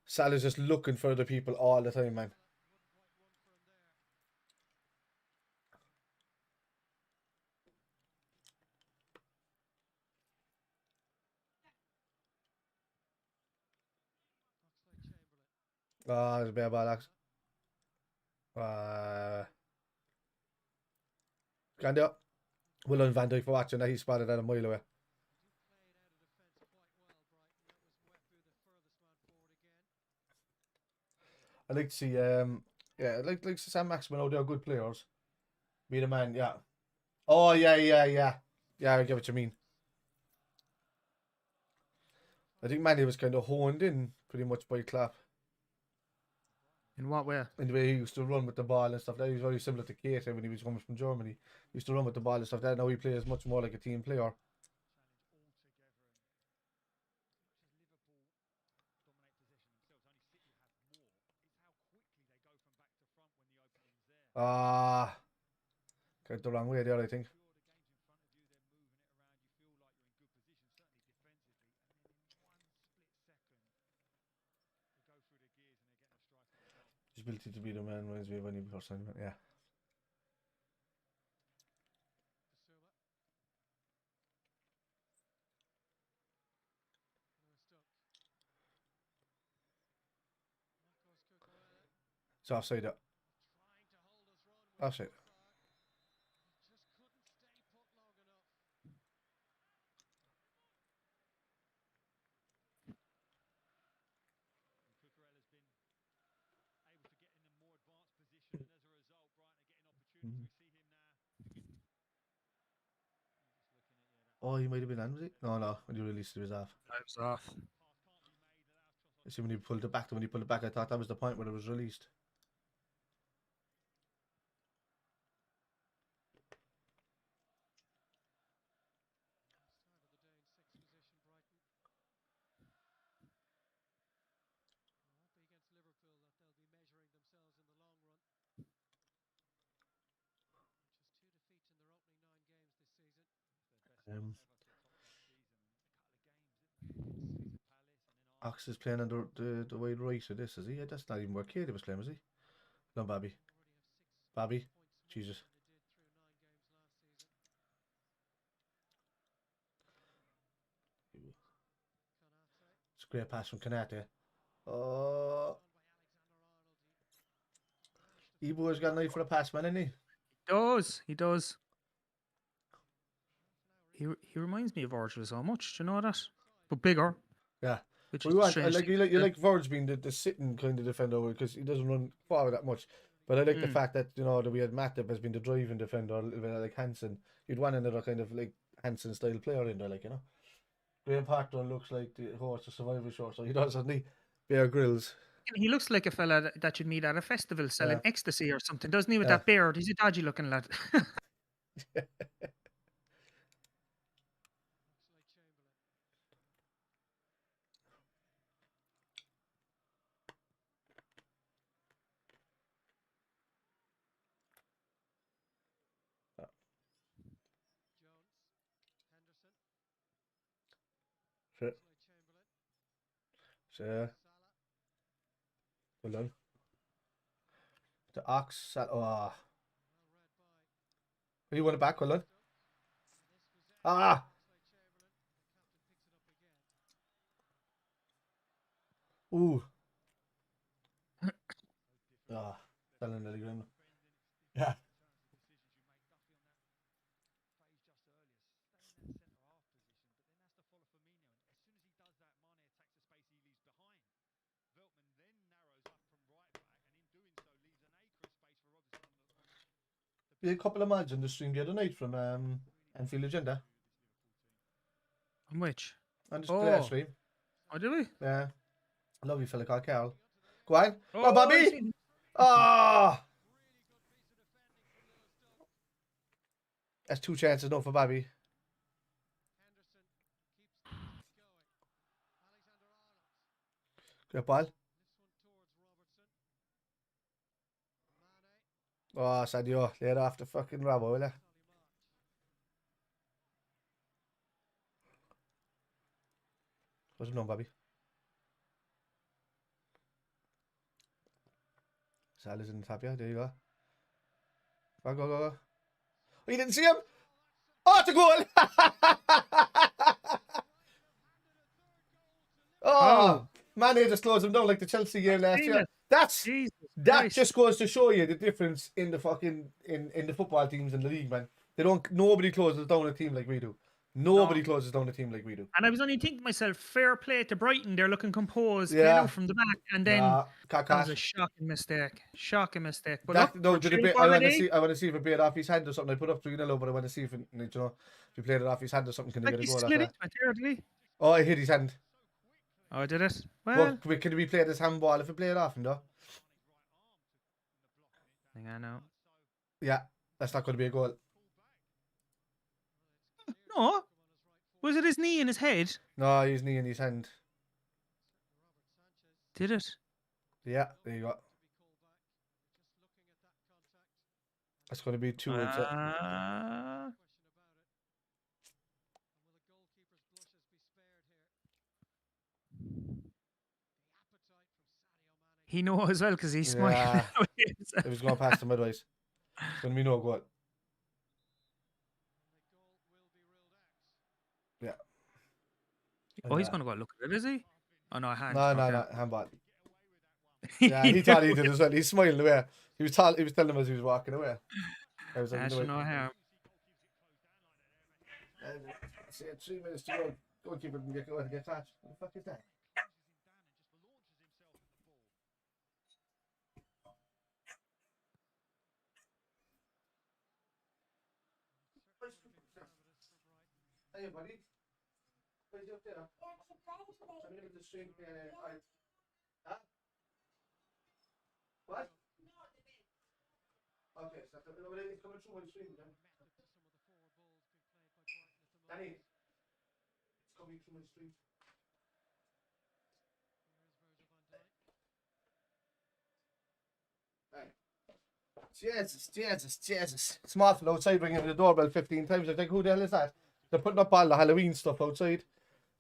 Salah's just looking for the people all the time, man. There's a bit of ball, Alex. Can do. Well done, Van Dijk, for watching that. He spotted that a mile away. I like to see, yeah, I like to see Sam Maximin out there, good players. Be the man, yeah. Oh, yeah. Yeah, I get what you mean. I think Manny was kind of honed in pretty much by Klopp. In what way? In the way he used to run with the ball and stuff. That was very similar to Keita when he was coming from Germany. He used to run with the ball and stuff. That now he plays much more like a team player. Got the wrong way there, I think. His ability to be the man reminds me of when he first signed, yeah. It's offside that. Offside. Oh, he might have been on, was he? No, when he released it, he was off. I was off. I see when he pulled it back, I thought that was the point where it was released. Ox is playing on the wide right of this, is he? Yeah, that's not even where Katie was playing, was he? No, Bobby. Bobby? Jesus. It's a great pass from Kanate. Oh. Ebo's got an eye for a pass, man, hasn't he? He does. He reminds me of Virgil so much. Do you know that? But bigger. Yeah. Which you is strange. like Virgil being the sitting kind of defender because he doesn't run forward that much. But I like the fact that, that we had Matip as being the driving defender, a little bit like Hansen. You'd want another kind of like Hansen style player in there, like, Graham Parker looks like the horse of survival show, so he does, doesn't he? Bear Grylls. He looks like a fella that you'd meet at a festival selling ecstasy or something, doesn't he? With that beard, he's a dodgy looking lad. So, well done. The Ox. Oh. He won it back, well done. Ooh. Telling Lily Graham. Yeah. We had a couple of mods on the stream the other night from Anfield Agenda. On which? On the player stream. Oh, did we? Yeah. Lovely fella called Carl. Go on. Oh, Bobby! That's 2 chances, no, for Bobby. Good ball. Oh, Sadio, lay it off the fucking Robbo, will ya? What's it on, Bobby? Salah's in the top, yeah. There you go. Go. Oh, you didn't see him? Oh, it's a goal! Oh, Mane just closed him down like the Chelsea game last year. That just goes to show you the difference in the fucking in the football teams in the league, man. Nobody closes down a team like we do. Nobody closes down a team like we do. And I was only thinking to myself, fair play to Brighton. They're looking composed, playing out from the back, and then that was a shocking mistake. But I want to see if it played off his hand or something. I put up 3-0, but I want to see if if he played it off his hand or something. Can he get a goal off that? Oh, I hit his hand. Oh, did it? Well, can we play this handball if we play it off him though? I know. Yeah, that's not going to be a goal. No. Was it his knee in his head? No, his knee in his hand. Did it? Yeah, there you go. That's going to be 2. He knows as well because he's smiling. Yeah. It was going past him otherwise. It's going to be no goal. Yeah. Oh, he's going to go look at it, is he? Oh, no, hand. No, handball. Yeah, he thought he did as well. He's smiling away. He was telling him as he was walking away. I was like, no harm. 3 minutes to go. Goalkeeper can get touched. What the fuck is that? Hey, buddy. What are you up there? I'm going to the stream. Huh? What? Okay, so it's coming through my stream then. Danny, it's coming through my stream. Jesus. Small fella outside ringing the doorbell 15 times. I think, who the hell is that? They're putting up all the Halloween stuff outside.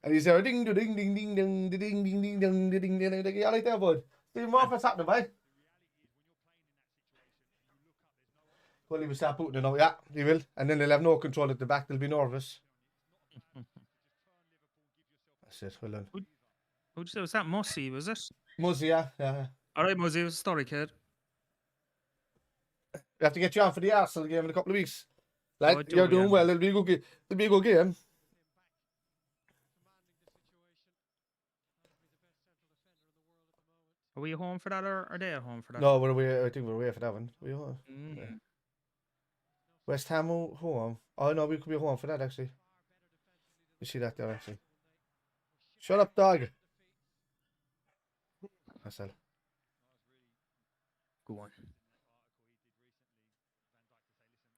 And he's there, ding, ding, ding, ding, ding, ding, ding, ding, ding, ding, ding, ding, ding. You all right there, bud? Stephen Murphy's happening, mate. Well, he will start putting it out. Yeah, he will. And then they'll have no control at the back. They'll be nervous. That's it. Well done. Who'd you say? Was that Mussy, was it? Mussy, yeah. All right, Mussy, it was a story, kid. We have to get you on for the Arsenal game in a couple of weeks. Like, you're doing well. It'll be a good game. Are we home for that or are they at home for that? No, we're away. I think we're away for that one. We're home. Yeah. West Ham home. Oh no, we could be home for that actually. You see that there actually. Shut up, dog. That's it. Go on.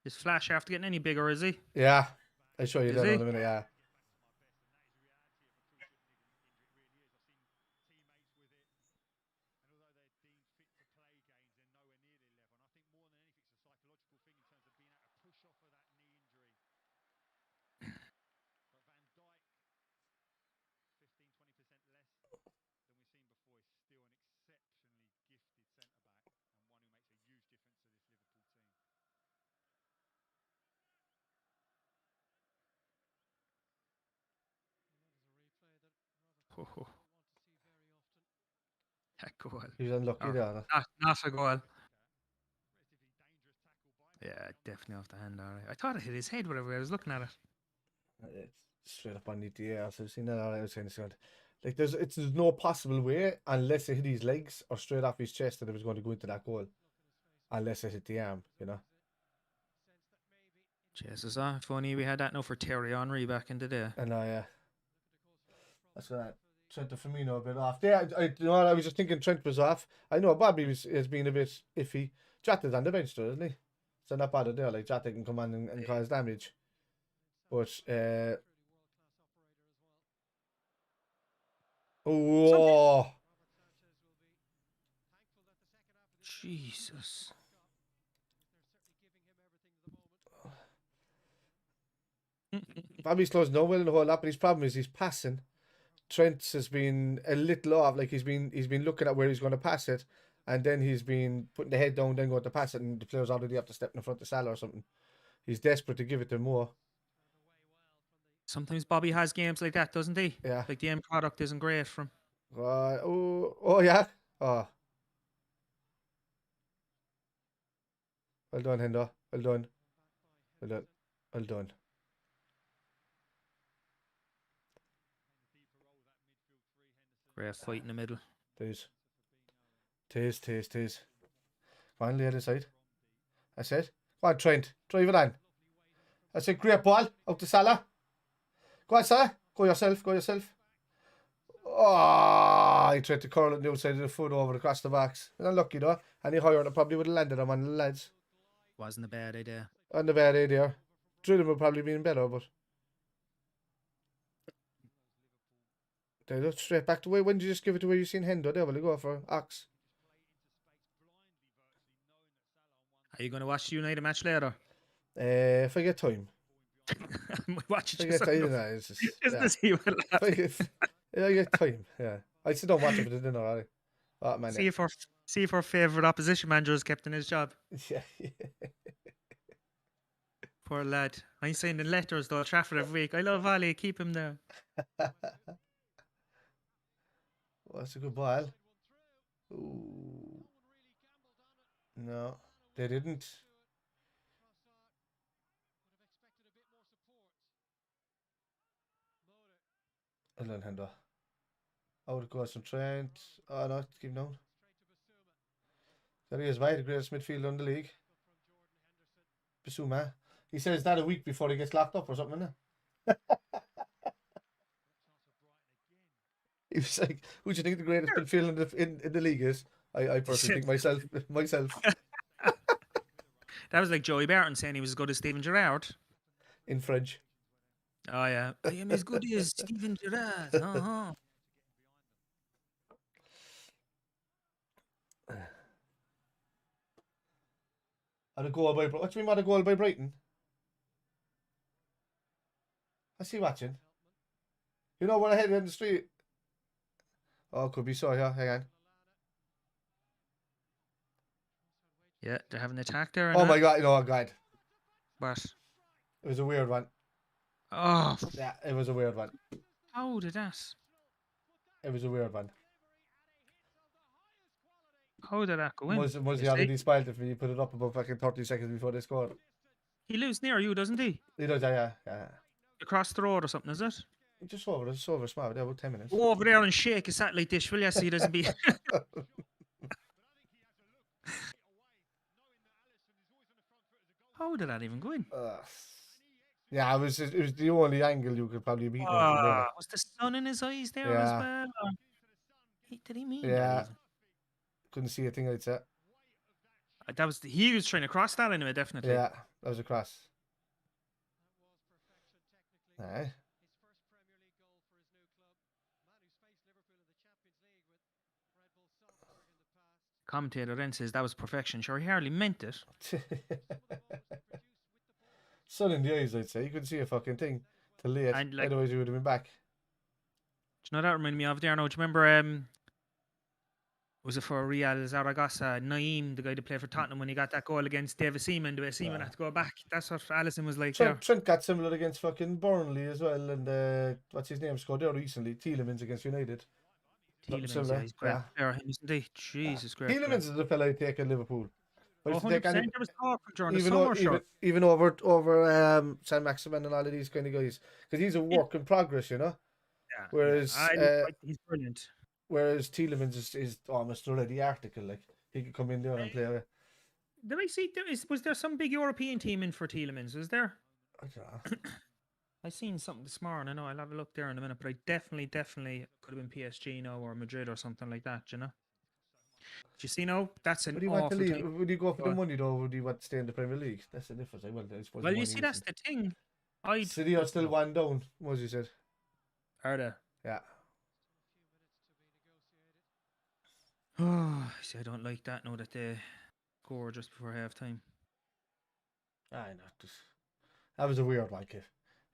Is Flash after getting any bigger, is he? Yeah. I'll show you that in a minute, yeah. Goal. He's unlucky there. Not a goal. Yeah, definitely off the hand. All right. I thought it hit his head, whatever. I was looking at it. It's straight up on the air. So I've seen that. I was saying like there's no possible way unless it hit his legs or straight off his chest that it was going to go into that goal. Unless it hit the arm, you know. Jesus, if only we had that now for Thierry Henry back in the day. I know, yeah. That's what Trent Firmino a bit off. Yeah, I was just thinking Trent was off. I know Bobby has been a bit iffy. Jota's on the bench though, isn't he? So not bad there. Like Jota can come on and cause damage. But oh, Jesus. Bobby's close no well in the whole lot, but his problem is he's passing. Trent has been a little off. Like he's been looking at where he's going to pass it, and then he's been putting the head down, then going to pass it, and the players already have to step in front of Salah or something. He's desperate to give it to Moore. Sometimes Bobby has games like that, doesn't he? Yeah. Like the end product isn't great from. Oh yeah. Oh. Well done, Hendo. Well done. Well done. Well done. Great fight in the middle. Tease. Come on, the other side. I said. Go on, Trent. Drive it on. I said, great ball. Out to Salah. Go on, Salah. Go yourself. Oh, he tried to curl it on the outside of the foot over across the box. Unlucky though. Any higher, it probably would have landed him on the lads. Wasn't a bad idea. On the bad idea. Drilling would probably been better, but they look straight back to where. When did you just give it to where you seen Hendo there? Will you go for Ox? Are you going to watch the United match later? If I get time. Watch it If I get time, just to see what if I get time, yeah. I still don't watch it for the dinner, already. Oh, man, see if our favourite opposition manager is kept in his job. Yeah. Poor lad. I'm sending letters though, Trafford every week. I love Ali, keep him there. Well, that's a good ball. Ooh. No, they didn't. Well done, Hendo. Out it goes from Trent. Oh no, keep down. There he is, the greatest midfielder in the league. Bissouma. He says that a week before he gets locked up or something, isn't it? He was like, who do you think the greatest midfielder in the league is? I personally think myself. That was like Joey Barton saying he was as good as Steven Gerrard. In French. Oh yeah. I am as good as Steven Gerrard. Uh-huh. What do you mean what a goal by Brighton? I see watching. You know where I headed in the street? Oh, could be so, yeah. Hang on. Yeah, they're having an attack there. Oh my god, God. What? It was a weird one. Oh. Yeah, it was a weird one. How did that? It was a weird one. How did that go in? Muzzy already spoiled it for me. He put it up about fucking 30 seconds before they scored. He lives near you, doesn't he? He does, yeah. Across the road or something, is it? Just over small, there, about 10 minutes. Go over there and shake a satellite dish, will you? So he doesn't be. How did that even go in? Yeah, it was the only angle you could probably beat. Was the sun in his eyes there as well? Or... Did he mean that even? Couldn't see a thing, I'd say. He was trying to cross that anyway, definitely. Yeah, that was a cross. Aye. Commentator then says that was perfection. Sure, he hardly meant it. Sun in the eyes, I'd say. You couldn't see a fucking thing till late. Otherwise, you would have been back. Do you know that reminded me of there now? Do you remember? Was it for Real Zaragoza? Naeem, the guy that played for Tottenham, when he got that goal against David Seaman, the way Seaman had to go back. That's what Alisson was like. Trent got similar against fucking Burnley as well, and what's his name scored there recently? Tielemans against United. Tielemans, yeah, he's great player, isn't he? Jesus, great. Tielemans is the fella I take in Liverpool. But 100%, there was talk during the summer, even over San Maximin and all of these kind of guys, because he's a work in progress, you know. Yeah. Whereas he's brilliant. Whereas Tielemans is almost already article, like he could come in there and play away. Did I see was there some big European team in for Tielemans? Was there? I don't know. I seen something this morning. I know I'll have a look there in a minute, but I definitely could have been PSG now or Madrid or something like that. You know. Do you see now? That's an awful thing. Would you go for the money though? Or would you want to stay in the Premier League? That's the difference. I suppose. Well, you see, that's the thing. City are still one down, as you said. Are they? Yeah. Oh, see, I don't like that now that they score just before half time. I know. That was a weird one, kid.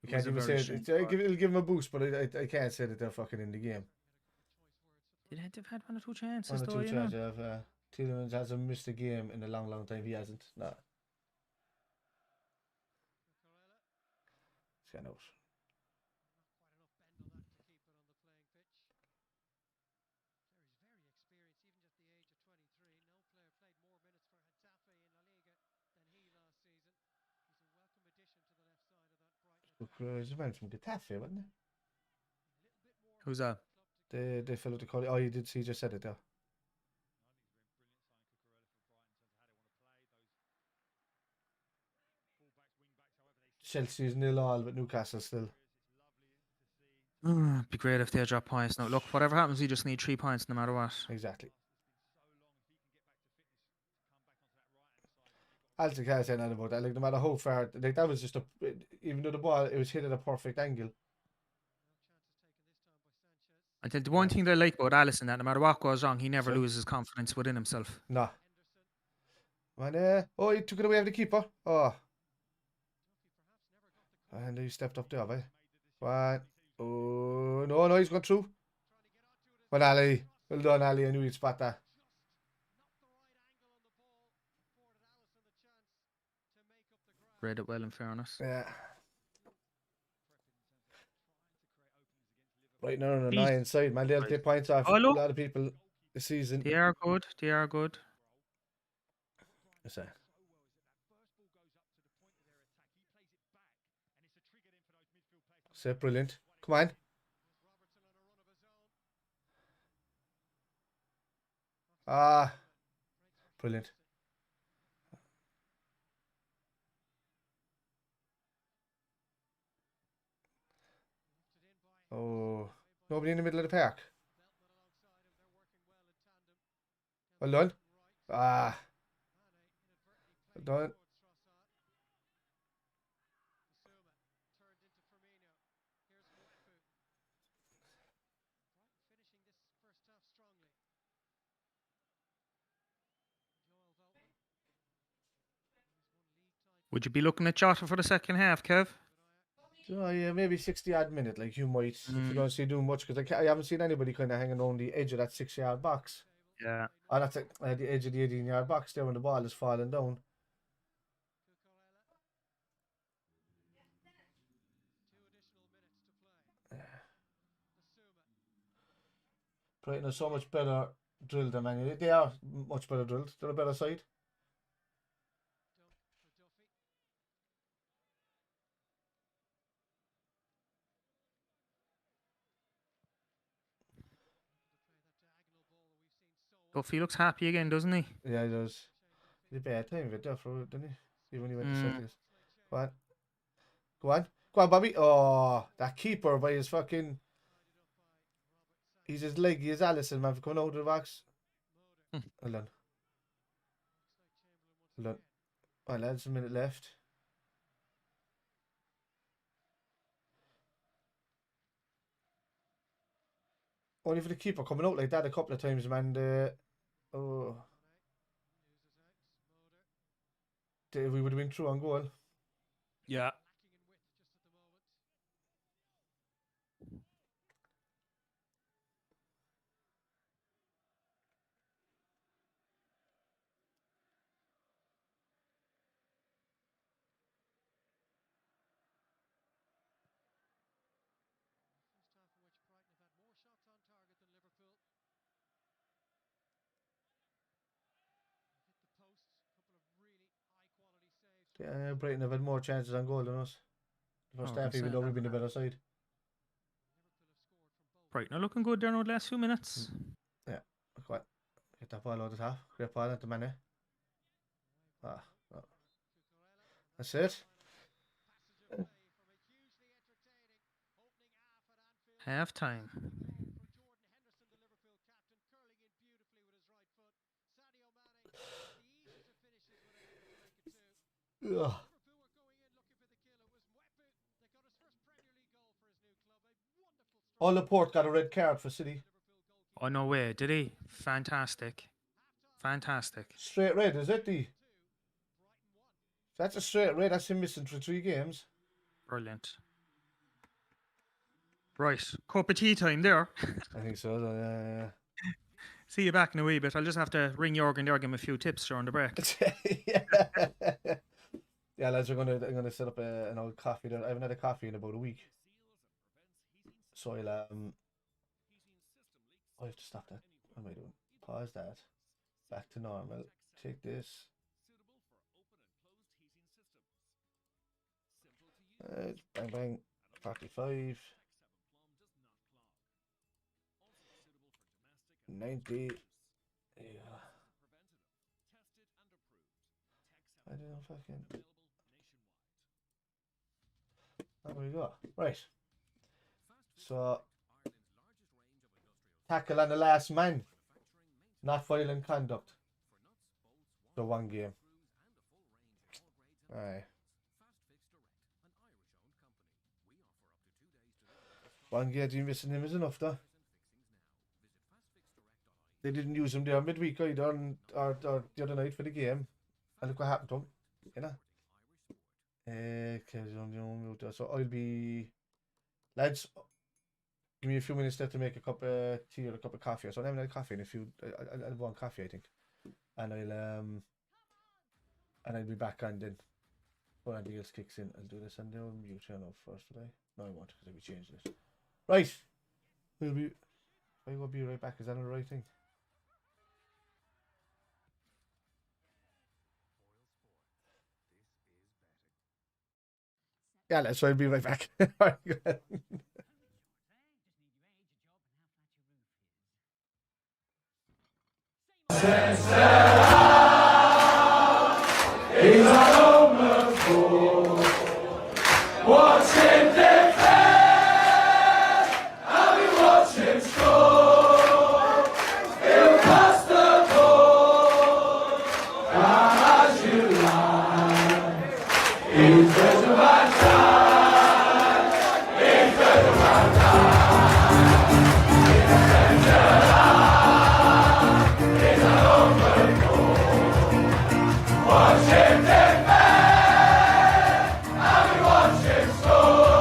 You can't even say it. It'll give them a boost, but I can't say that they're fucking in the game. They've had 1 or 2 chances, One or though, two chances. Tielemans hasn't missed a game in a long, long time. He hasn't. No. Scan out. He's a man from Getafe, wasn't he? Who's that? The fellow to call it. Oh, you did see, you just said it there. Chelsea's 0-0 with Newcastle still. Be great if they drop points. Now, look, whatever happens, we just need 3 points no matter what. Exactly. Alton can't say nothing about that. Like, no matter how far, like, that was just even though the ball, it was hit at a perfect angle. I think the one thing they like about Alisson, that no matter what goes wrong, he never loses confidence within himself. No. Man, oh, he took it away from the keeper. Oh. And he stepped up there, right? One. Oh, no, he's gone through. Well, Ali. Well done, Ali. I knew you'd spot that. Read it well, in fairness. Yeah. Right now on the 9 side, man. They'll take points off a lot of people this season. They are good. They are good. What's that? So brilliant. Come on. Ah. Brilliant. Oh. Nobody in the middle of the park. Well done. Ah. Well done. Would you be looking at Jota for the second half, Kev? Oh, yeah, maybe 60-odd minute, like you might, if you don't see doing much, because I haven't seen anybody kind of hanging on the edge of that 6-yard box. Yeah. Oh, that's the edge of the 18-yard box there when the ball is falling down. Brighton are so much better drilled than Man United. They are much better drilled. They're a better side. Duffy looks happy again, doesn't he? Yeah, he does. He had a bad time of it there for it, didn't he? Even when he went to Celtics. Go on. Go on. Go on, Bobby. Oh, that keeper by his fucking... He's as leggy as Alisson, man, for coming out of the box. Hold on. Hold on. All right, lads, a minute left. Only for the keeper coming out like that a couple of times, man. We would have been through on goal. Yeah. Yeah, Brighton have had more chances on goal than us. The first half, even though we've been the better side. Brighton are looking good there now the last few minutes. Yeah, quite. Get that ball out of the top. Great ball at the man. That's it. Half time. Ugh. Oh, Laporte got a red card for City. Oh, no way. Did he? Fantastic. Fantastic. Straight red, is it, D? That's a straight red. That's him missing for 3 games. Brilliant. Right, cup of tea time there. I think so. Yeah. See you back in a wee bit. I'll just have to ring Jorgen there, give him a few tips during the break. Yeah, lads, I'm gonna set up an old coffee there. I haven't had a coffee in about a week, so I'll I have to stop that. What am I doing? Pause that. Back to normal. Take this. Bang bang. 45. 90. Yeah. I don't know if I can. There we go. Right. So, tackle on the last man. Not violent conduct. So 1 game. Aye. 1 game missing him is enough though. They didn't use him there midweek either or the other night for the game. And look what happened to him. You know? So I'll be... Lads, give me a few minutes there to make a cup of tea or a cup of coffee. So I haven't had coffee in a few... I'll have 1 coffee, I think. And I'll be back on then. When anything else kicks in, I'll do this and they'll mute channel first today. No, I won't because I'll be changing it. Right. I will be right back. Is that the right thing? Yeah, let's try and be right back. Alright, go ahead. Watch him defend, and we watch him score.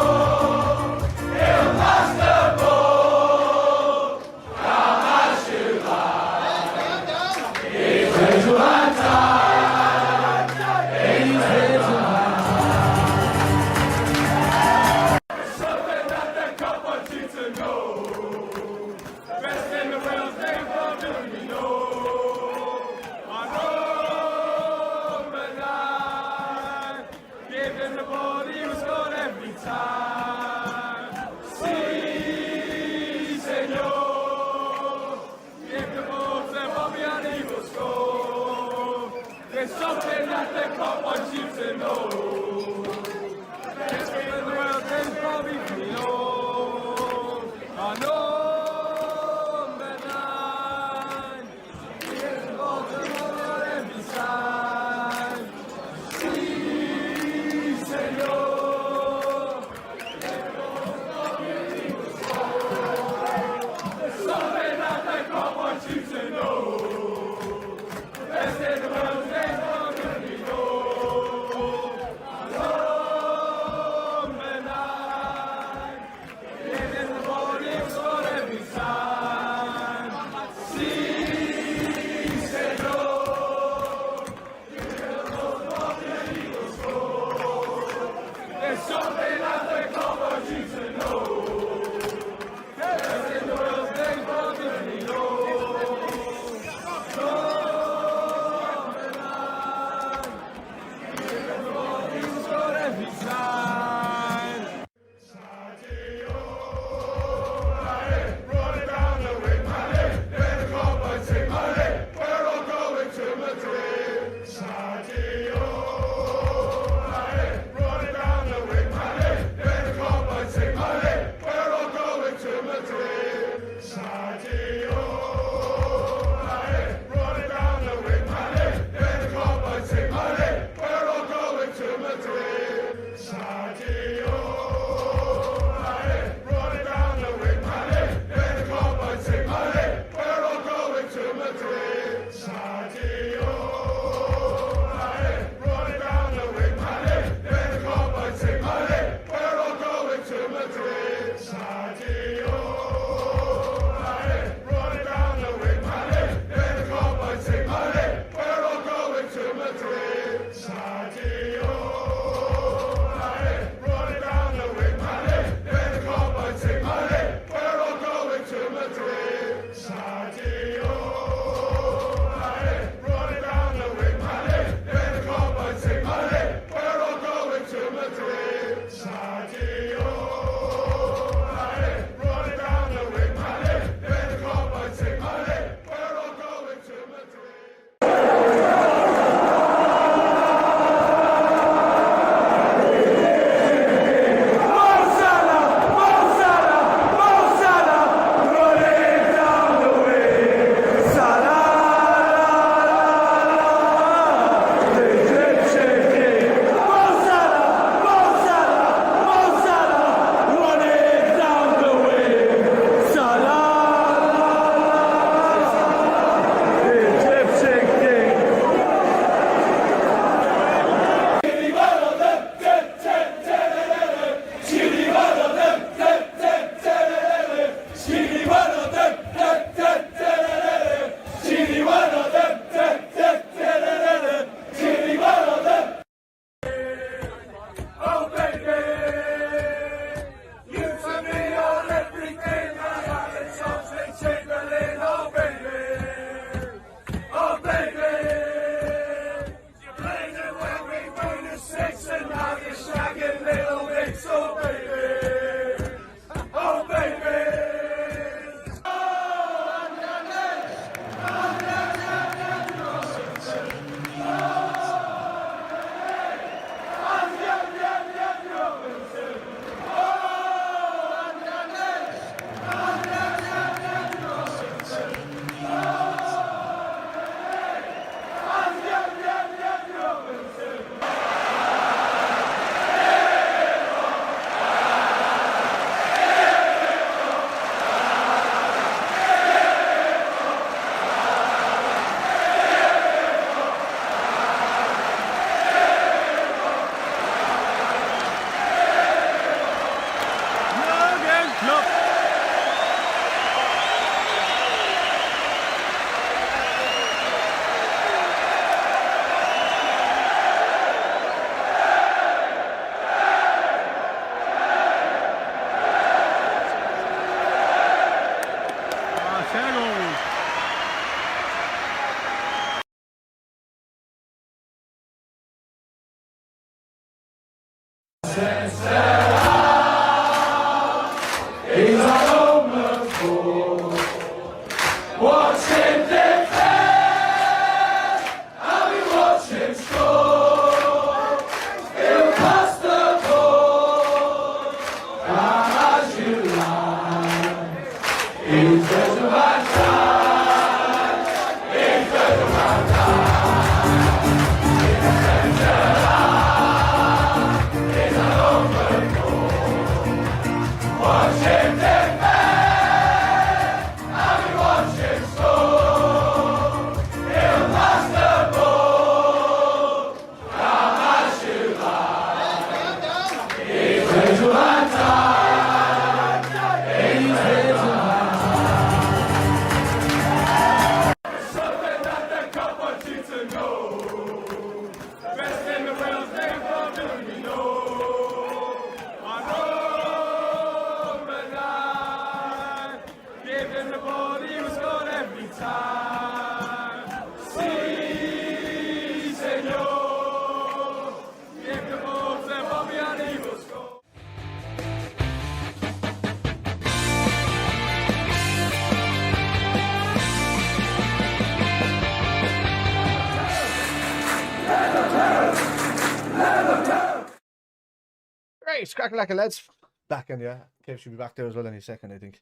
Right, crack like a lads. Back in, yeah. Kev should be back there as well any second, I think.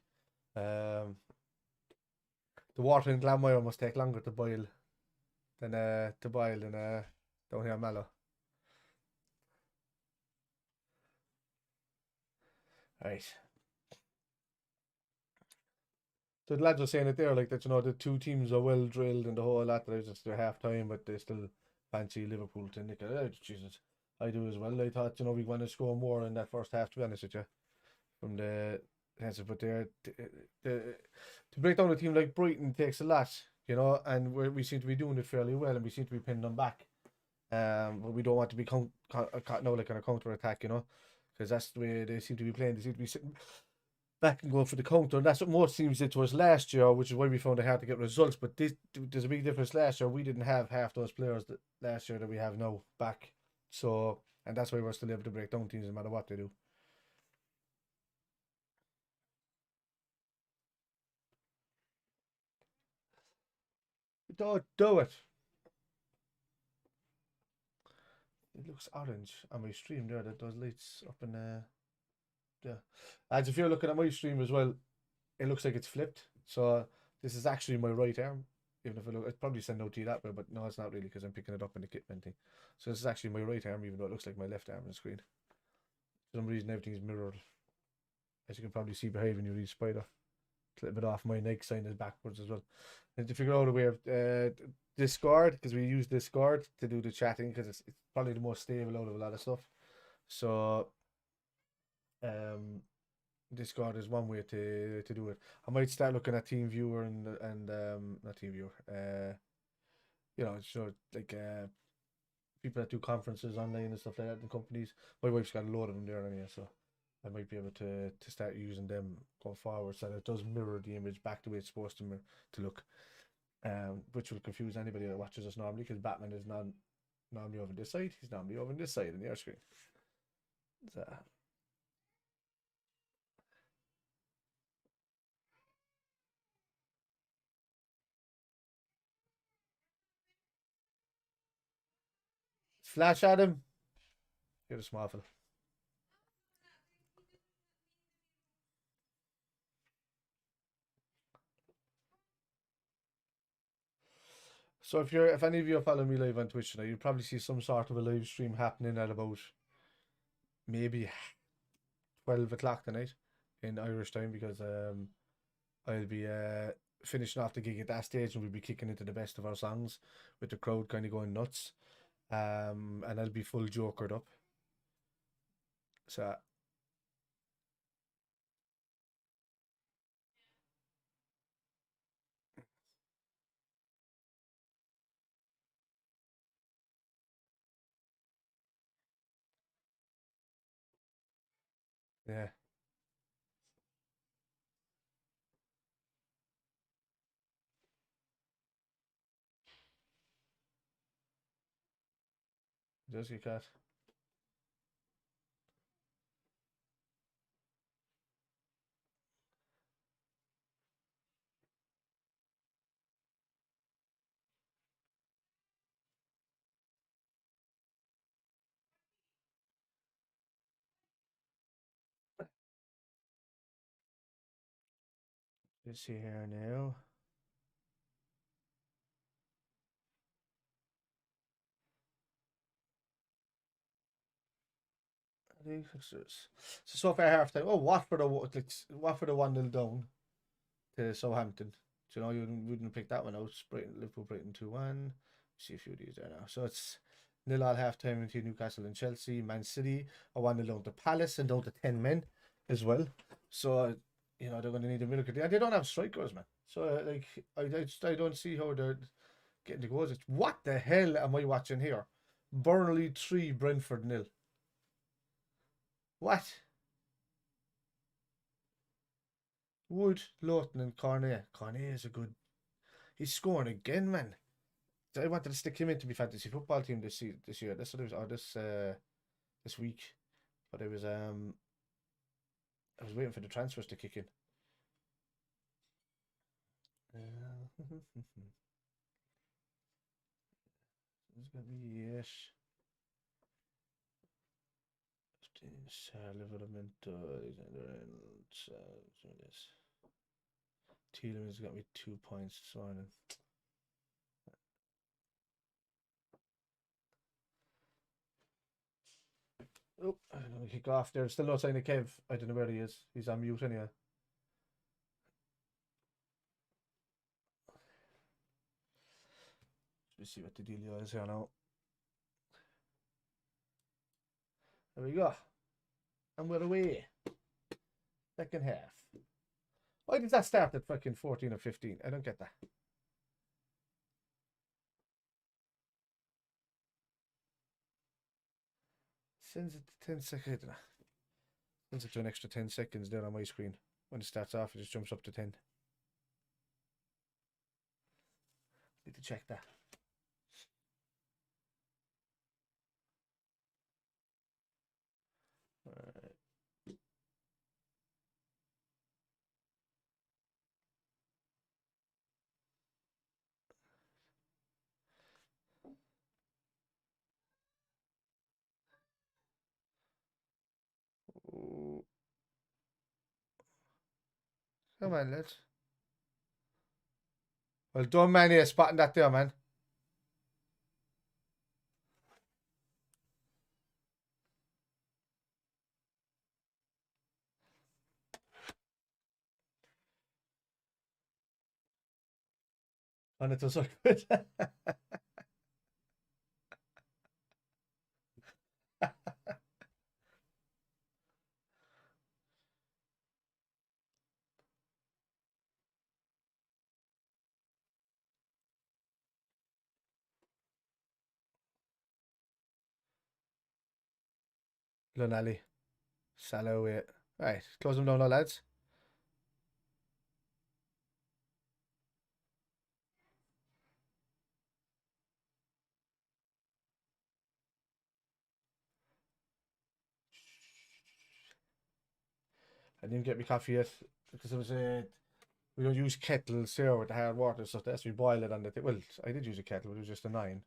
The water in Glanmire must take longer to boil than down here in Mallow. Right. So the lads were saying it there, like that, you know, the two teams are well drilled and the whole lot. That just their half time, but they still fancy Liverpool to nick it. Jesus, I do as well. I thought, you know, we want to score more in that first half, to be honest with you, from the defensive. But there, to break down a team like Brighton takes a lot, you know, and we seem to be doing it fairly well, and we seem to be pinning them back. But we don't want to be caught now like on a counter attack, you know, because that's the way they seem to be playing. They seem to be sitting back and going for the counter. And that's what most teams did to us last year, which is why we found it hard to get results. But there's a big difference last year. We didn't have half those players last year that we have now back. So, and that's why we're still able to break down teams no matter what they do. Don't do it. It looks orange on my stream there. That those lights up in yeah. As if you're looking at my stream as well, it looks like it's flipped. So this is actually my right arm. Even if I'd probably send out to you that way, but no, it's not really because I'm picking it up in the KITMEN thing. So this is actually my right arm, even though it looks like my left arm on the screen. For some reason, everything's mirrored. As you can probably see behind when you read Spider. It's a little bit off. My neck sign is backwards as well. And to figure out a way of Discord, because we use Discord to do the chatting, because it's probably the most stable out of a lot of stuff. So Discord is one way to do it. I might start looking at TeamViewer and not TeamViewer. You know, so like people that do conferences online and stuff like that in companies. My wife's got a load of them there anyway, so I might be able to start using them going forward, so that it does mirror the image back the way it's supposed to look. Which will confuse anybody that watches us normally, because Batman is not normally over this side. He's normally over this side in the air screen. So. Flash at him. You're a small fella. So if any of you are following me live on Twitch tonight, you'll probably see some sort of a live stream happening at about maybe 12 o'clock tonight in Irish time, because I'll be finishing off the gig at that stage, and we'll be kicking into the best of our songs with the crowd kind of going nuts. And I'll be full jokered up. So yeah. Just your cat. Let's see here now. So far half time. Oh, Watford are 1-0 down to Southampton. So you know, you wouldn't pick that one out. Liverpool, Brighton 2-1. See a few of these there now. So it's 0-0 half time into Newcastle and Chelsea. Man City are 1-0 down to Palace and down to 10 men as well. So you know they're going to need a miracle. And they don't have strikers, man. So like I don't see how they're getting the goals. It's what the hell am I watching here? Burnley 3, Brentford 0. What? Wood, Lawton, and Cornet. Cornet is a good. He's scoring again, man. I wanted to stick him into my fantasy football team this year. This week, but I was waiting for the transfers to kick in. It's gonna be yes. Tielemans got me 2 points this morning. Oh, I'm gonna kick off there. Still no sign of Kev. I don't know where he is. He's on mute anyway. Let's see what the deal is here now. There we go. And we're away. Second half. Why did that start at fucking 14 or 15? I don't get that. Sends it to 10 seconds. Sends it to an extra 10 seconds there on my screen. When it starts off, it just jumps up to 10. Need to check that. Alright. Oh. Come on, lads. Well done, man, here, spotting that there, man. And it does look good. Lunali. Salah away. Right, close them down now, lads. I didn't get my coffee yet because it was we don't use kettles here with the hard water stuff. That's we boil it on the well, I did use a kettle, but it was just a 9.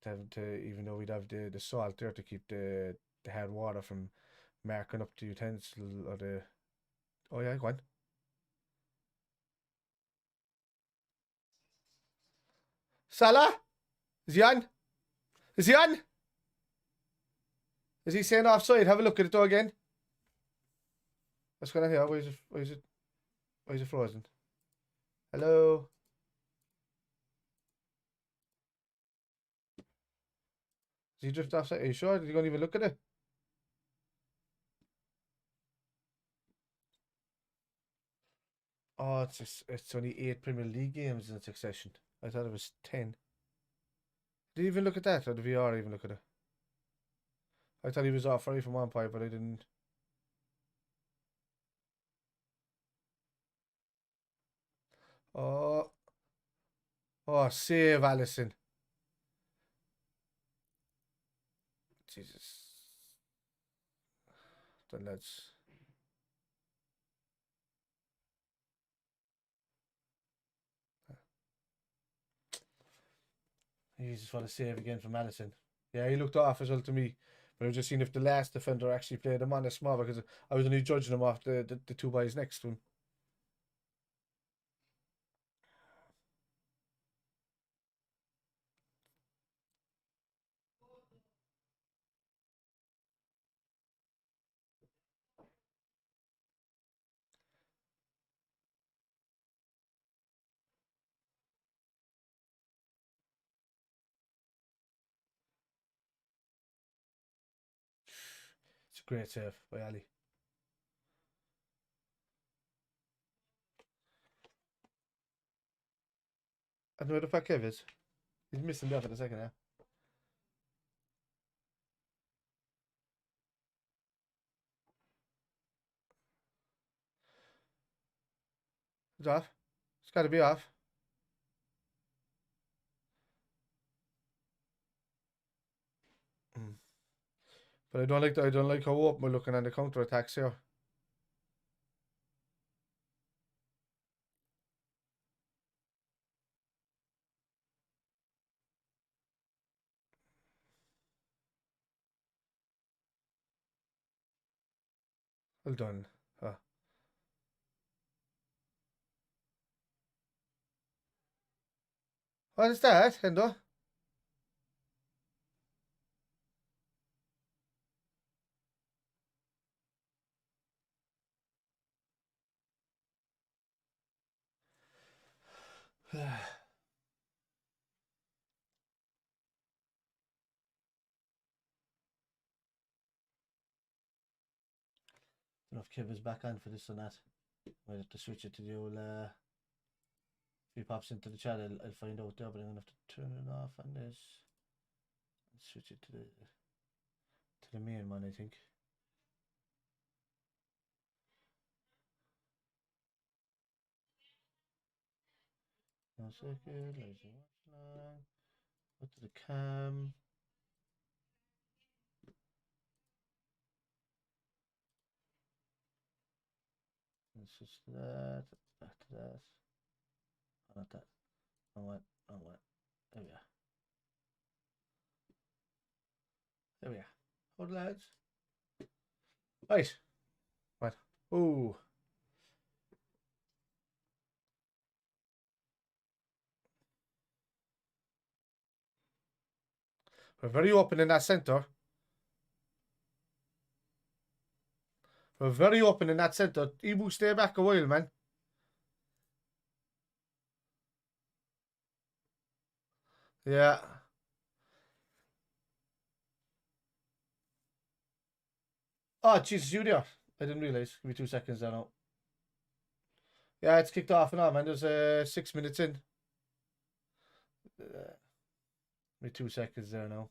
Even though we'd have the salt there to keep the hard water from marking up the utensil or the. Oh yeah, go on. Salah, is he on? Is he on? Is he saying offside? Have a look at it though again. What's going on here? Why is it frozen? Hello? Did he drift offside? Are you sure? Did you go and even look at it? Oh, it's only 8 Premier League games in succession. I thought it was 10. Did you even look at that? Or did VR even look at it? I thought he was off right from 1 point, but I didn't. Oh. Oh, save Allison. Jesus. Then let's. Jesus, what a save again from Allison. Yeah, he looked off as well to me. But I was just seeing if the last defender actually played him on a small because I was only judging him off the 2 boys next to him. Great save by Ali. I don't know where the fuck Kev is. He's missing there for the second half. It's off. It's got to be off. But I don't like how open we're looking on the counter attacks here. Well done. What is that, Hendo? I don't know if Kev is back on for this or not. Might have to switch it to the old. If he pops into the chat, I'll find out there, but I'm gonna have to turn it off on this. Switch it to the main one, I think. One second, let's see what's long. Go to the cam. Let's switch to that, back to that. Oh, not that. Oh, what? Oh, what? There we are. There we are. Hold lads. Right. Right. Ooh. We're very open in that centre. We're very open in that centre. Ibu, stay back a while, man. Yeah. Oh, Jesus, you there. I didn't realise. Give me 2 seconds there now. Yeah, it's kicked off and on, man. There's 6 minutes in. Give me 2 seconds there now.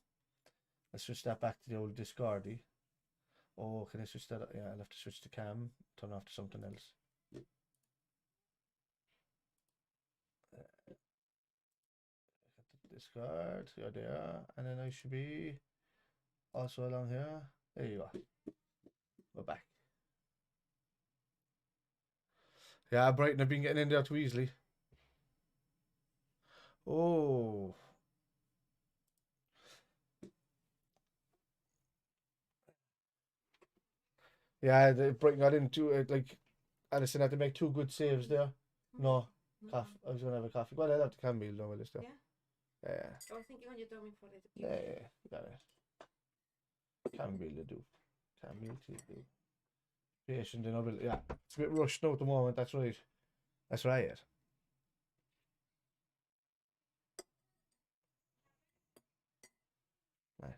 Let's switch that back to the old Discordy. Oh, can I switch that? Yeah, I'll have to switch to cam. Turn off to something else. Discard. Yeah, there. And then I should be also along here. There you go. We're back. Yeah, Brighton have been getting in there too easily. Oh. Yeah, Brighton got into it. Like, Addison had to make 2 good saves there. No, cough. I was going to have a coffee. Well, I'll have to can be low with this stuff. Yeah. I was thinking when you told me for it. Yeah, got it. Can be to do. Can be to do. Patient and other. Yeah, it's a bit rushed now at the moment. That's right. That's right. Right.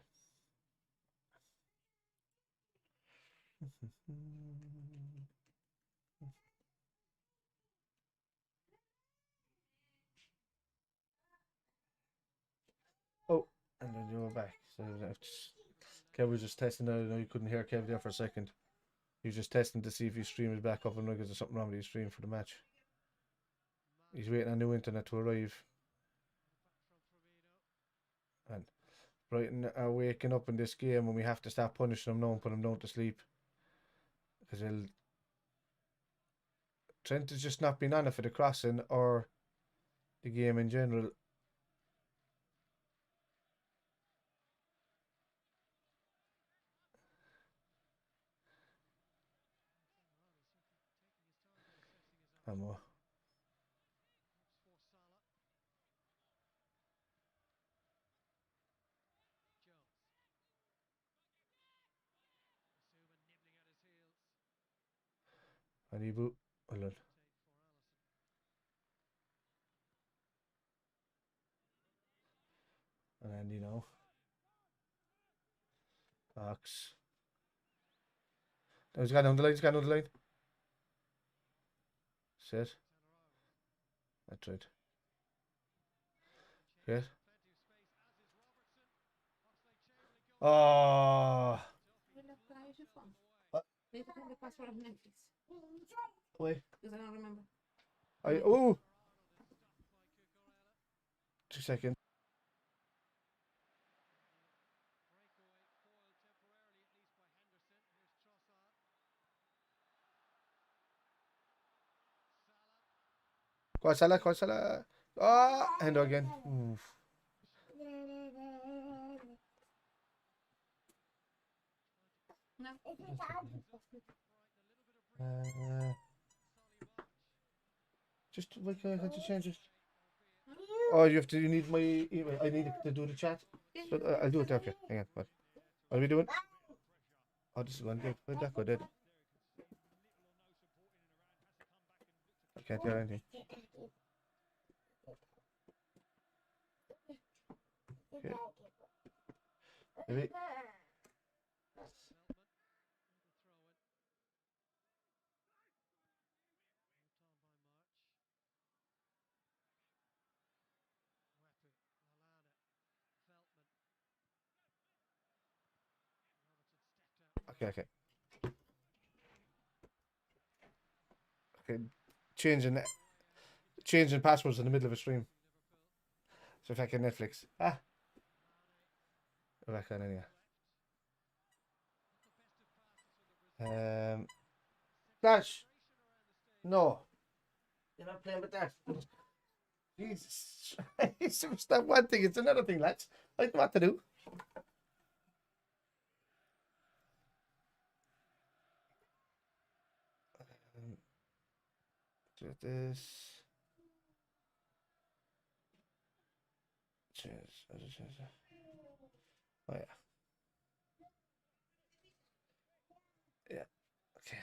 Oh, and then you were back. So Kev was just testing. I know you couldn't hear Kev there for a second. He was just testing to see if his stream is back up and running. Is there something wrong with his stream for the match? He's waiting on new internet to arrive. And Brighton are waking up in this game, and we have to start punishing them now and put them down to sleep. Because Trent has just not been on it for the crossing or the game in general. And Ibu, hold on. And Andy now. Fox. He's gone down the line. He's gone down the line. Set. That's right. Yes. Oh. Need to find the password of Netflix. Wait. Because I don't remember. Oh. 2 seconds. Go on, Salah. Go on, Salah. Oh, Hendo again. Oof. No. Just like I had to change it. Oh, you have to. You need my email. I need to do the chat. So I'll do it after. Hang on. What are we doing? Oh, this is going good. Where'd that go? Dead. I can't hear anything. Okay. Maybe. Okay. Okay. Changing passwords in the middle of a stream. So if I can Netflix. Go back on anyway. Flash. No. You're not playing with that. Jesus. It's not one thing, it's another thing, lads. I don't know what to do. Do this. Change. Oh, yeah. Yeah. Okay.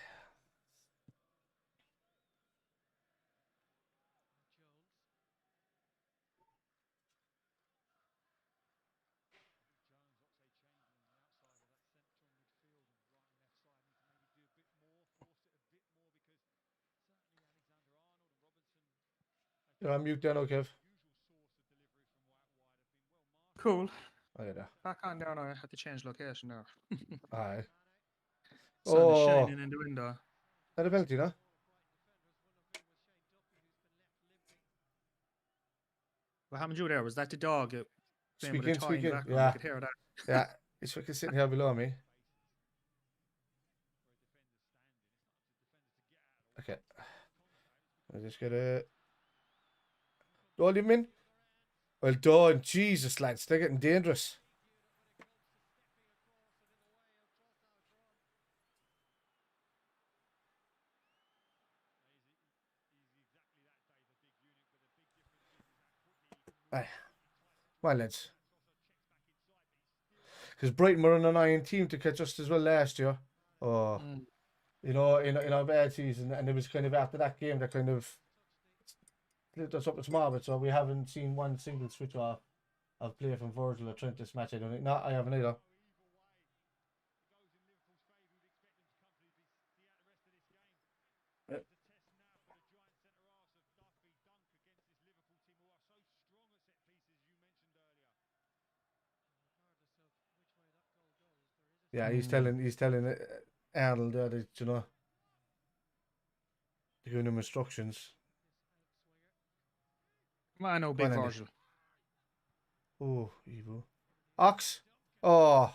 You're on mute then, okay? Cool. Oh, yeah. Back on there now. I had to change location there. Aye. Sun is Oh. shining in the window. That a penalty, no? What happened to you there? Was that the dog playing with a toy in the background? Yeah. I could hear that. Yeah. He's fucking sitting here below me. Okay. I just gotta. Roll him in. Well done. Jesus, lads. They're getting dangerous. Aye. Come on, lads. Because Brighton were an annoying team to catch us as well last year. Oh. You know, in our bad season. And it was kind of after that game that kind of lit us up a small bit. So we haven't seen one single switch off of play from Virgil or Trent this match. I don't think. No, I haven't either. Yeah, he's telling Arnold that you know, giving him instructions. I know, big Virgil. Oh, evil. Ox. Oh.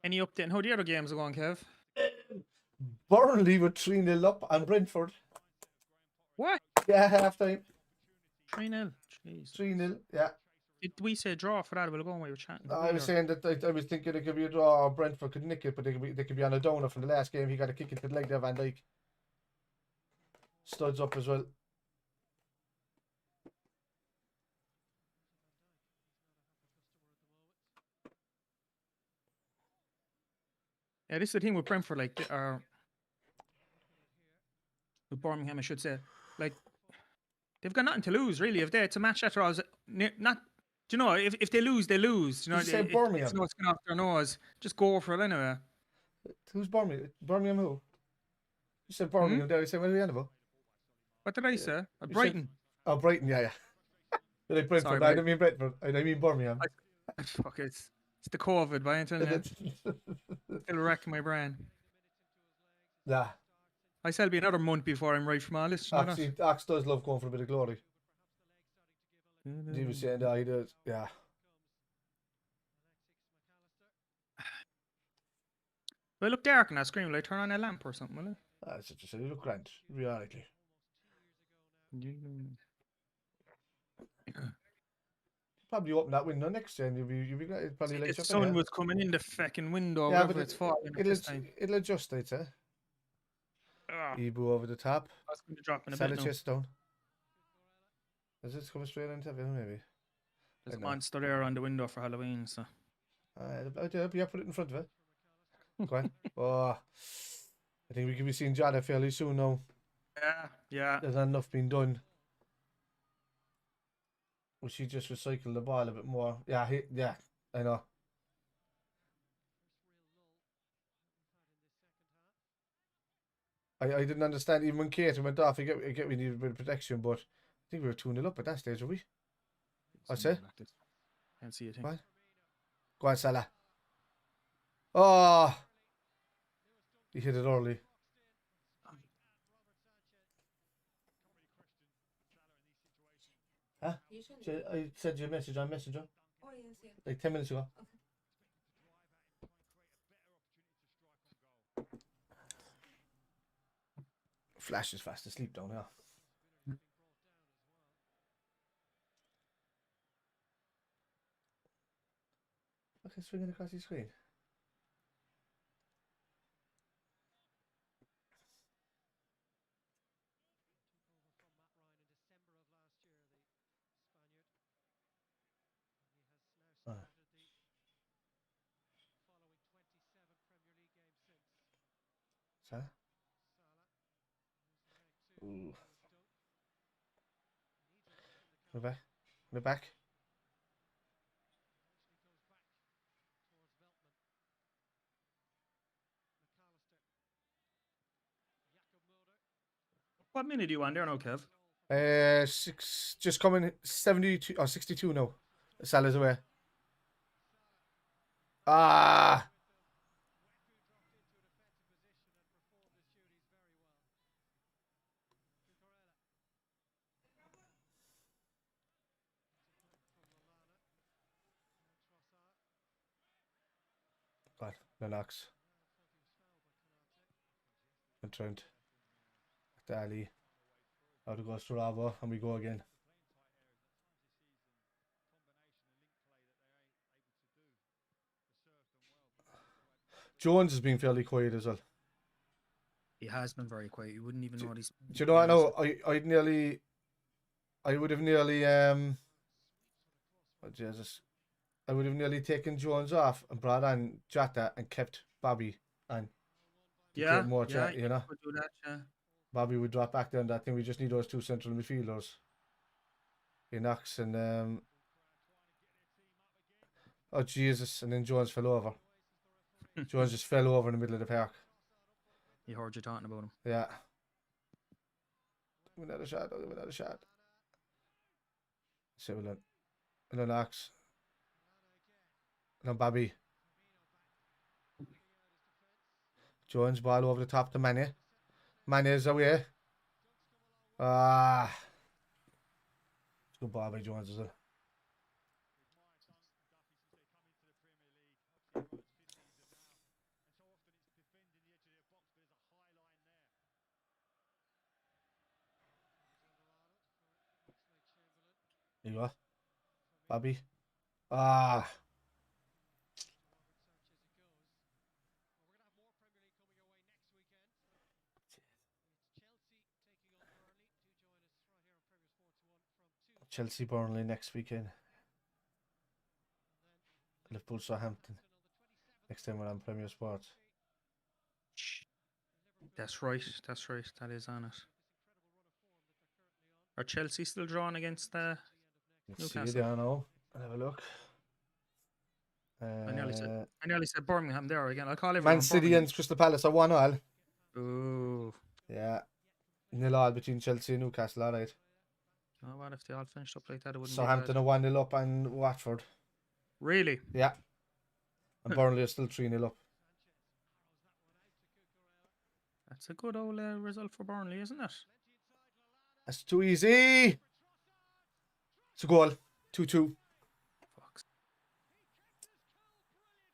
Any update on how the other games are going, Kev? Burnley were 3-0 up on Brentford. What? Yeah, half time. 3-0. Jeez. 3-0, yeah. Did we say draw for that a while ago when we were chatting? I was saying that I was thinking it could be a draw or Brentford could nick it, but they could be on a donor from the last game. He got a kick into the leg there, Van Dijk. Studs up as well. Yeah, this is the thing with Brentford, like, or with Birmingham, I should say. Like, they've got nothing to lose, really. If it's a match that draws, not, do you know, if they lose, they lose. You know, Did you say it's Birmingham? no skin off their nose. Just go for it anyway. Who's Birmingham? Birmingham who? You said Birmingham there. You said, what are you on about? What did I say? You said- Brighton. Oh, Brighton, yeah. Like Brentford. Sorry, I don't mean Brentford. I mean Birmingham. Fuck, it's the COVID, by telling you. Still wrecking my brain. Yeah. I said it'll be another month before I'm right from all this. You know Actually, Axe does love going for a bit of glory. He was saying that he does, yeah. Will it look dark on that screen? Will I turn on a lamp or something, will it? That's what you said. You look grand, reality. Probably open that window next time. You'll be probably like If the sun was coming in the fucking window, yeah, whatever but it's falling at this time. it'll adjust, I'd say. Ibu over the top. That's going to drop in a Sell bit the now. chest down. Is it coming straight into it? Maybe. There's a monster there on the window for Halloween, so. Yeah, put it in front of it. Go on. Oh, I think we could be seeing Jada fairly soon now. Yeah. There's not enough being done. Will she just recycle the ball a bit more? Yeah, I know. I didn't understand even when Kate went off. I get we needed a bit of protection, but I think we were 2-0 up at that stage, were we? What's it? Can't see a thing. What? Go on, Salah. Oh, he hit it early. Huh? I sent you a message on Messenger. Oh, yes, yeah. Like 10 minutes ago. Okay. Flash is fast asleep down here. Okay, swinging across your screen. Huh? Ooh. We're back. What minute do you want there now, Kev? 6, just coming 72 or 62 now. Salah's away. Ah. God, no knocks. And Trent. Daly. Out it goes to Ravo, and we go again. Jones has been fairly quiet as well. He has been very quiet. You wouldn't even know he's. Do you know what? No, I would have nearly oh Jesus. I would have nearly taken Jones off and brought on Jota and kept Bobby on. Yeah, more yeah, you know. could do that, yeah. Bobby would drop back there, and I think we just need those two central midfielders. Knox and oh Jesus, and then Jones fell over. Jones just fell over in the middle of the park. He heard you talking about him. Yeah. Another shot. Similar. And then Knox. And then Bobby. Jones ball over the top to Mane. Mane's away. Good ball by Jones as well. There you go. Bobby. Chelsea Burnley next weekend. Liverpool Southampton. Next time we're on Premier Sports. That's right. That's right. That is on it. Are Chelsea still drawn against Let's see it Newcastle? there now. I'll have a look. I nearly said Birmingham there again. I'll call everyone Man City Birmingham. and Crystal Palace are 1-1. Ooh. Yeah. 0-0 between Chelsea and Newcastle, alright. Oh, what if they all finished up like that? It wouldn't Southampton be are 1-0 up and Watford. Really? Yeah. And Burnley are still 3-0 up. That's a good old result for Burnley, isn't it? That's too easy. It's a goal. 2-2. Fuck.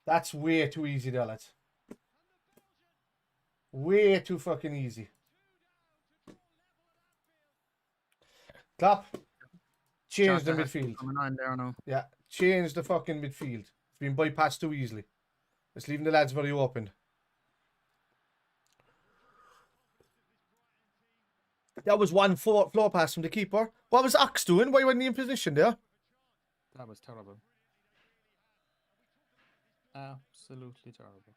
That's way too easy there, lads. Way too fucking easy. Klopp. Change the midfield. Coming on there now. Yeah. Change the fucking midfield. It's been bypassed too easily. It's leaving the lads very open. That was one floor pass from the keeper. What was Ox doing? Why wasn't he in position there? That was terrible. Absolutely terrible.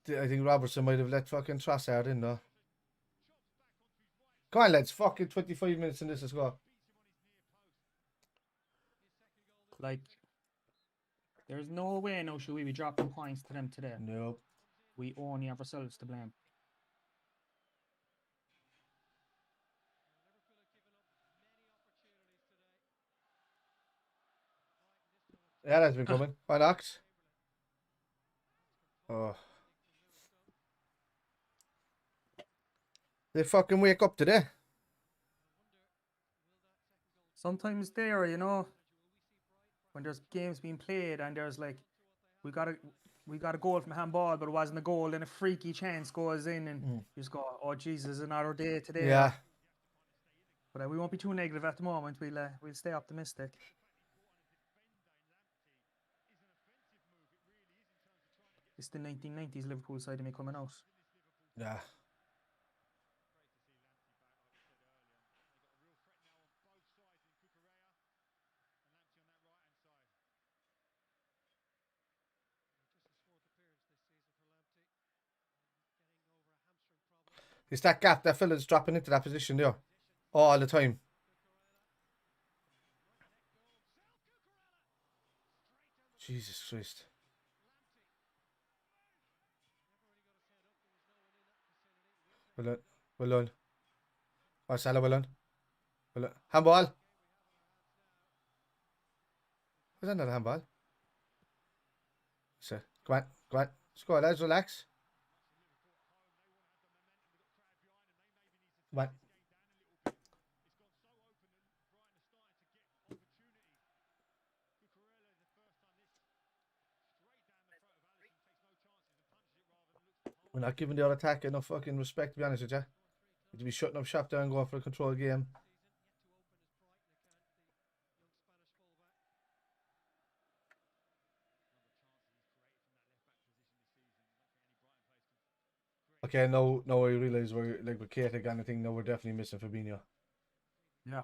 I think Robertson might have let fucking Trossard in though. Come on, lads. Fucking 25 minutes in this as well. Like, there's no way now should we be dropping points to them today. Nope. We only have ourselves to blame. Yeah, that's been coming. By Ox. Oh. They fucking wake up today. Sometimes there, you know, when there's games being played and there's like, we got a goal from handball, but it wasn't a goal, and a freaky chance goes in, and you just go, oh Jesus, another day today. Yeah. But we won't be too negative at the moment. We'll stay optimistic. It's the 1990s Liverpool side of me coming out. Yeah. It's that gap, that fella's dropping into that position there all the time. Jesus Christ. Well done. Well done. Marcelo, well done. Well done. Handball. Was that not a handball? So, come on. Come on. Score, lads. Relax. Come on. We're not giving the other attack enough fucking respect, to be honest with you. Need to be shutting up shop there and going for a control game. Okay, now I realise we're like with Kate again. I think now we're definitely missing Fabinho. Yeah.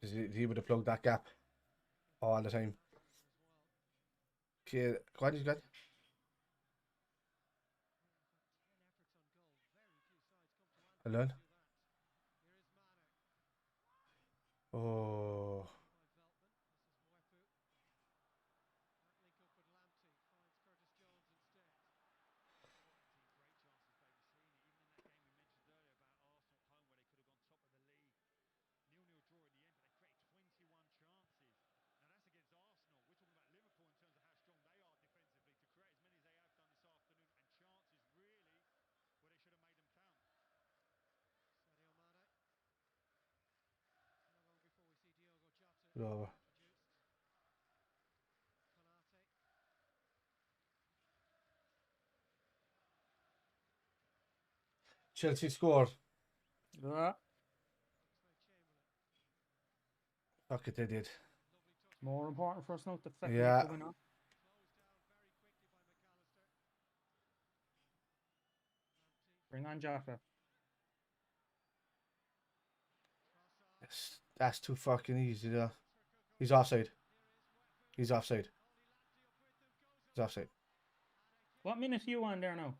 He would have plugged that gap all the time. Okay, go on, he's good. Alone. Oh. Oh. Chelsea scored. Yeah. Fuck it, they did. More important for us now to flick Yeah. the winner. Bring on Jaffa. That's too fucking easy, though. He's offside. He's offside. He's offside. What minute are you on there now?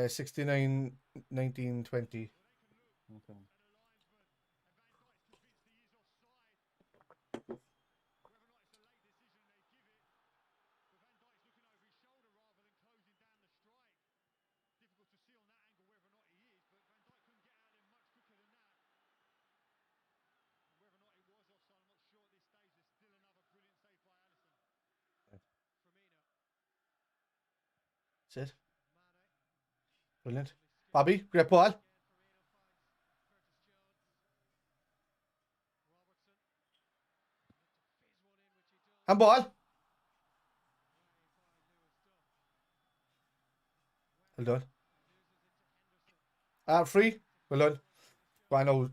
69, 19, 20. Okay. That's it. Brilliant. Bobby, great ball. Handball. Well done. Free. Well done. Go on now.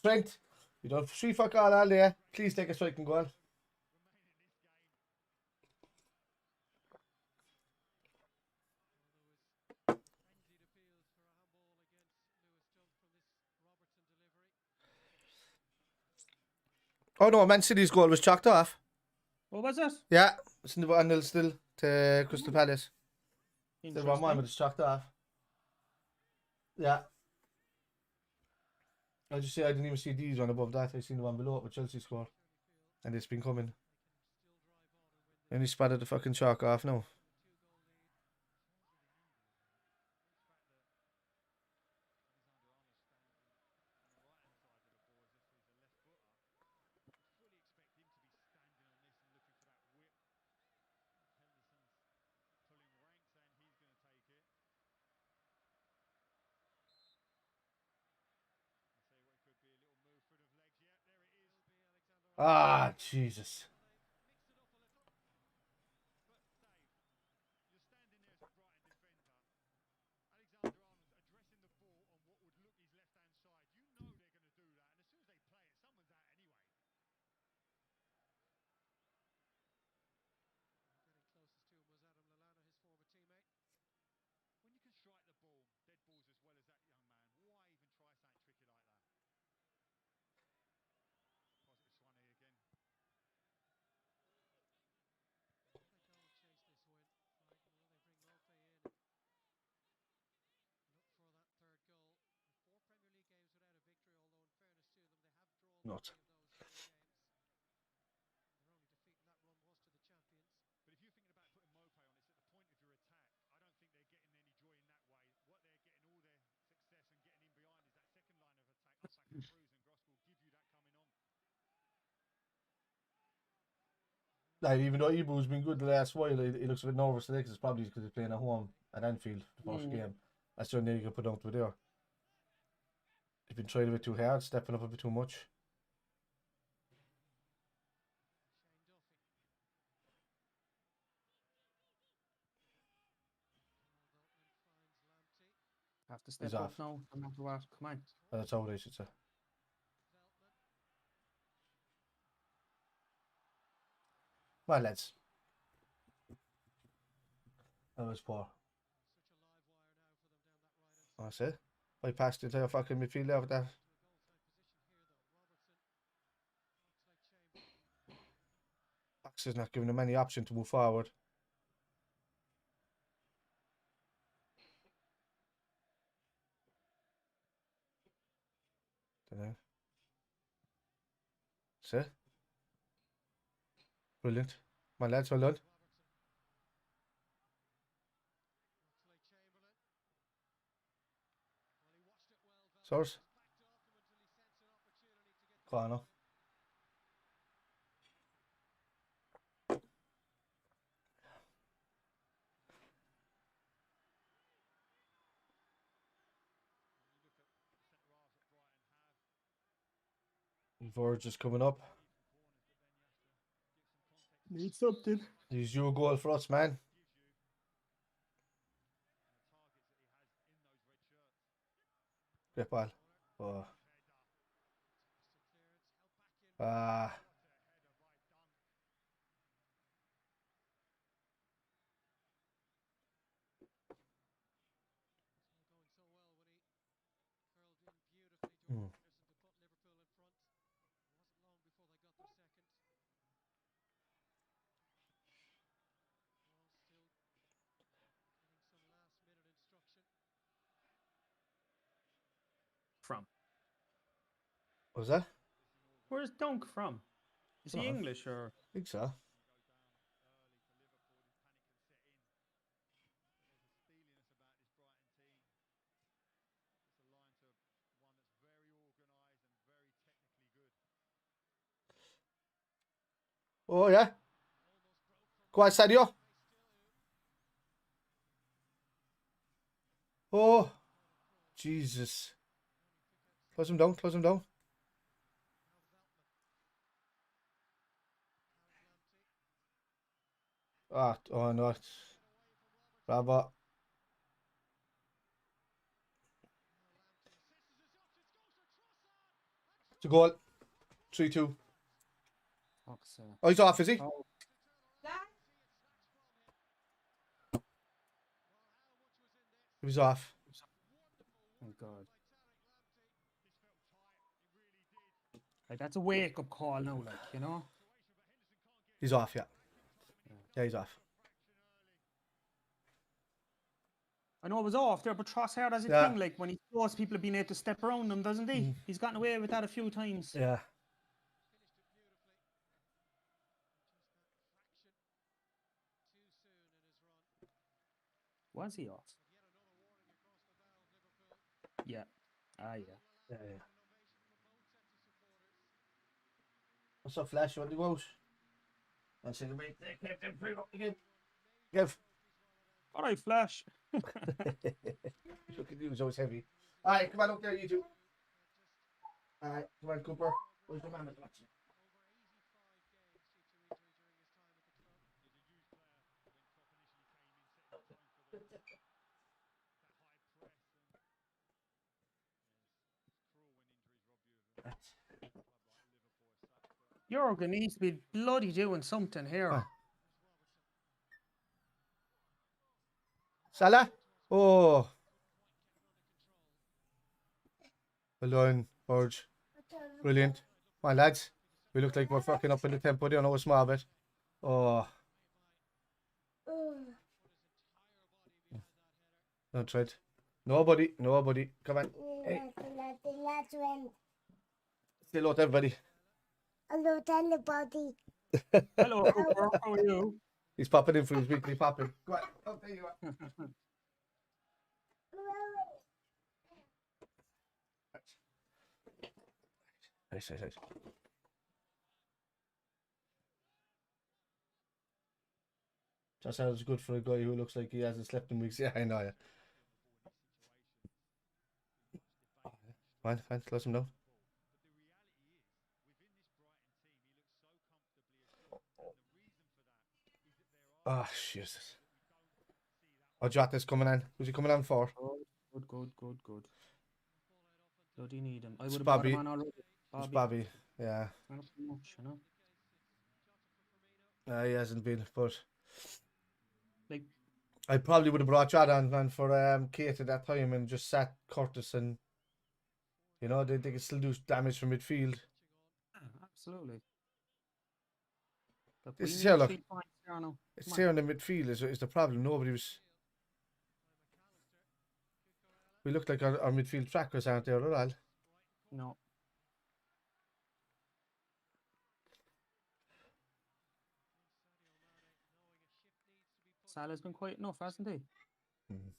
Trent, you don't free fuck all there. Please take a strike and go on. Oh no, Man City's goal was chalked off. What was that? Yeah, it's in the 1-0 still to Crystal Palace. Still 1-1, but Interesting. it's chalked off. Yeah. I just say I didn't even see these one above that. I seen the one below it with Chelsea score. And it's been coming. And he spotted the fucking chalk off now. Ah, Jesus. Not. Like, even though Ibu's been good the last while, he looks a bit nervous today because it's probably because he's playing at home at Anfield the first game. That's the only thing you can put out with there. He's been trying a bit too hard, stepping up a bit too much. Have to step He's up off. now, no matter what. Come on. That's how they should say. Well, lads. That was poor. That's it. I passed the entire fucking midfield there with that. Max is not giving him any option to move forward. Dunno. That's it. Brilliant. My lads, well done. Source. Corner. Verge is coming up. Need something. He's your goal for us, man. Great ball. Oh. Ah. from? Was that? Where's Dunk from? Is he Oh. English or? I think so. Oh, yeah. Go on, Sadio. Oh, Jesus. Close him down, close him down. Ah, oh no. Bravo. It's a goal. 3-2. Oh, he's off, is he? Oh, He was off. thank God. Like that's a wake up call now, like, you know. He's off, yeah. Yeah, he's off. I know it was off there, but Trossard has a Yeah. thing like when he shows people being able to step around him, doesn't he? He's gotten away with that a few times. Yeah. Was he off? Yeah. Ah, yeah. Yeah, yeah. What's up, Flash? You want to go out? I'll say the mate. Bring up again. Give. All right, Flash. Look at you, always heavy. Alright, come on up there, you two. Alright, come on, Cooper. Where's the man that's watching? Jurgen needs to be bloody doing something here. Oh. Salah? Oh. Well done, Burge. Brilliant. Come on, lads. We look like we're fucking up in the tempo there. I know a small bit. Oh. No tread. Nobody. Come on. Hey. Say hello to everybody. Hello to everybody. Hello, Cooper. How are you? He's popping in for his weekly popping. Go on. I'll tell you what. Nice. That sounds good for a guy who looks like he hasn't slept in weeks. Yeah, I know, yeah. Fine, close him down. Oh, Jesus. Oh, Jota's coming in. Who's he coming on for? Good. Bloody need him. I It's would have brought Bobby. him on already. It's Bobby, yeah. Not so much, you know. He hasn't been, but Like, I probably would have brought Jota on for Kate at that time and just sat Curtis and, you know, they can still do damage from midfield. absolutely. Look, This we is need here, look. 3 points here now. It's Come here in the midfield is the problem. Nobody was. We look like our midfield trackers aren't there at all. No. Salah's been quiet enough, hasn't he? Mm.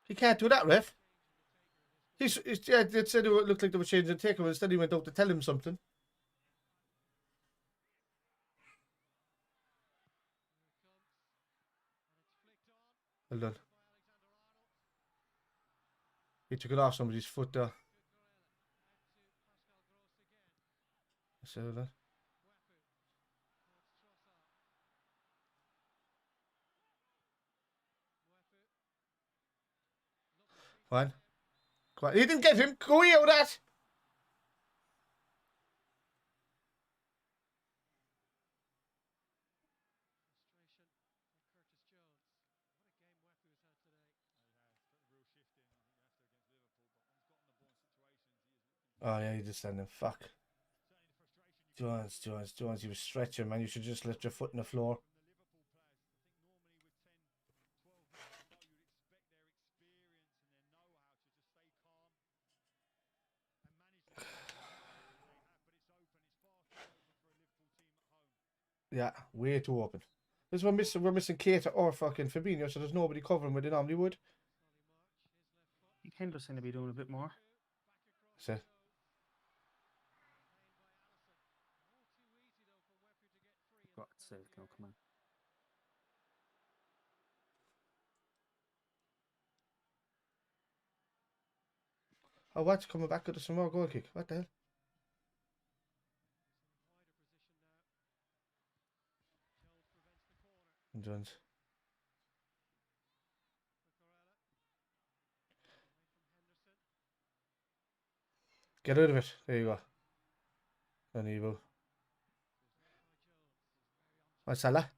He can't do that, ref. He's yeah, they said it looked like they were changing the takeover. Instead, he went out to tell him something. Well done. He took it off somebody's foot there. I said that. Fine. Come on. He didn't get him. Go away with that. Oh, yeah, you just standing. Fuck. Jones. You were stretching, man. You should just lift your foot in the floor. Yeah, way too open. This is we're missing Keita or fucking Fabinho, so there's nobody covering where they normally would. I think Henderson will be doing a bit more. So. God's sake, no, come on. Oh, what's coming back with some more goal kick? What the hell? Jones. Get rid of it. There you go. Unevil. What's Salah?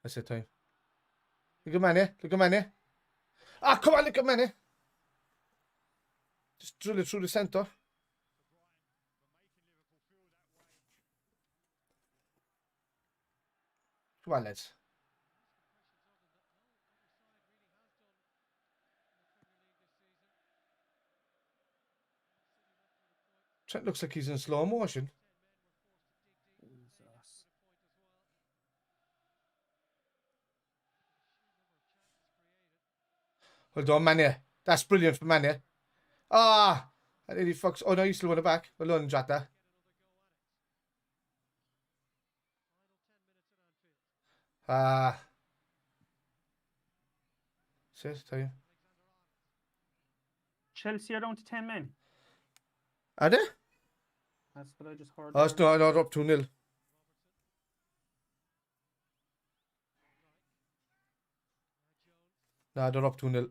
That's it time. Look at Mane. Look at Mane. Ah, come on, look at Mane. Just drill it through the centre. Come on, lads. Trent looks like he's in slow motion. Jesus. Hold on, Mane. That's brilliant for Mane. Ah! And then he fucks. Oh, no, he's still on the back. Well done, Jota. Ah. Set time. Chelsea are down to 10 men. Are they? That's what I just heard. Oh, it's not. They're up 2-0. No, they're up 2-0.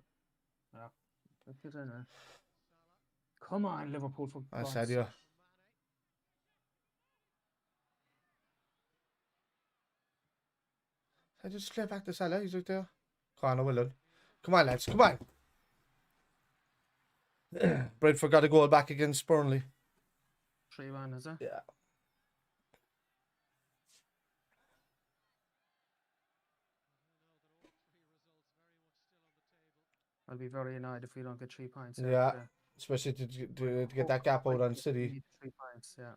Come on, Liverpool, for I God's said, sake. yeah. I just play back to Salah. He's right there. Come on, well done. Come on, lads. Come on. Brentford got a goal back against Burnley. 3-1, is it? Yeah. I'll be very annoyed if we don't get 3 points. Yeah. Especially to get that gap out on City. We need 3 points, yeah.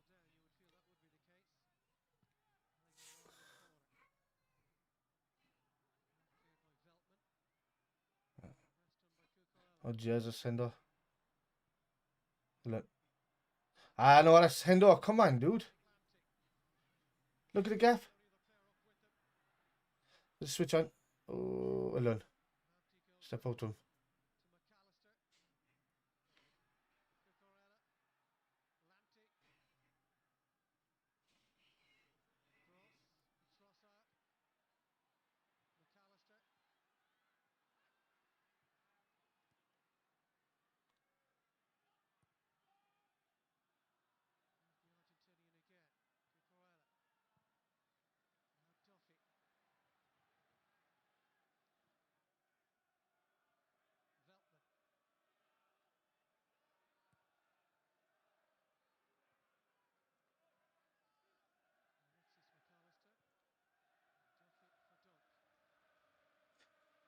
Oh, Jesus, Hendo. Look. Ah, no, that's Hendo. Come on, dude. Look at the gap. Let's switch on. Oh, alone. Step out to him.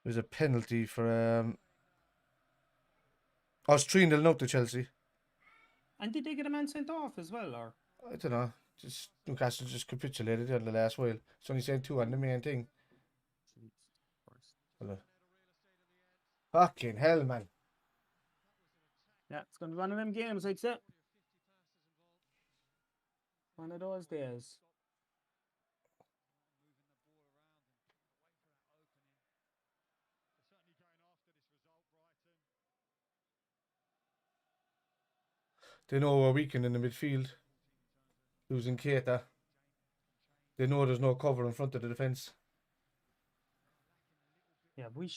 There's a penalty for I was 3-0 now to Chelsea. And did they get a man sent off as well, or? I don't know. Just Newcastle just capitulated on the last while. It's only saying 2 on the main thing. Hello. Fucking hell, man. Yeah, it's going to be one of them games, I'd say. One of those days. They know we're weakened in the midfield. Losing Keita. They know there's no cover in front of the defence. Yeah, we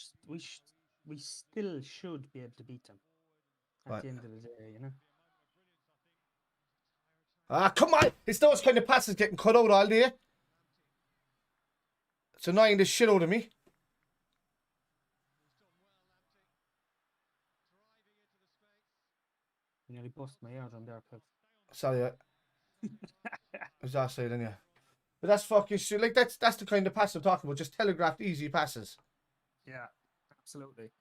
still should be able to beat them at the end of the day, you know. Ah, come on! It's those kind of passes getting cut out all day. It's annoying the shit out of me. nearly bust my eardrum there, Kev. Sorry, I was offside, didn't you? But that's fucking shit. Like, that's the kind of pass I'm talking about. Just telegraphed, easy passes. Yeah, absolutely.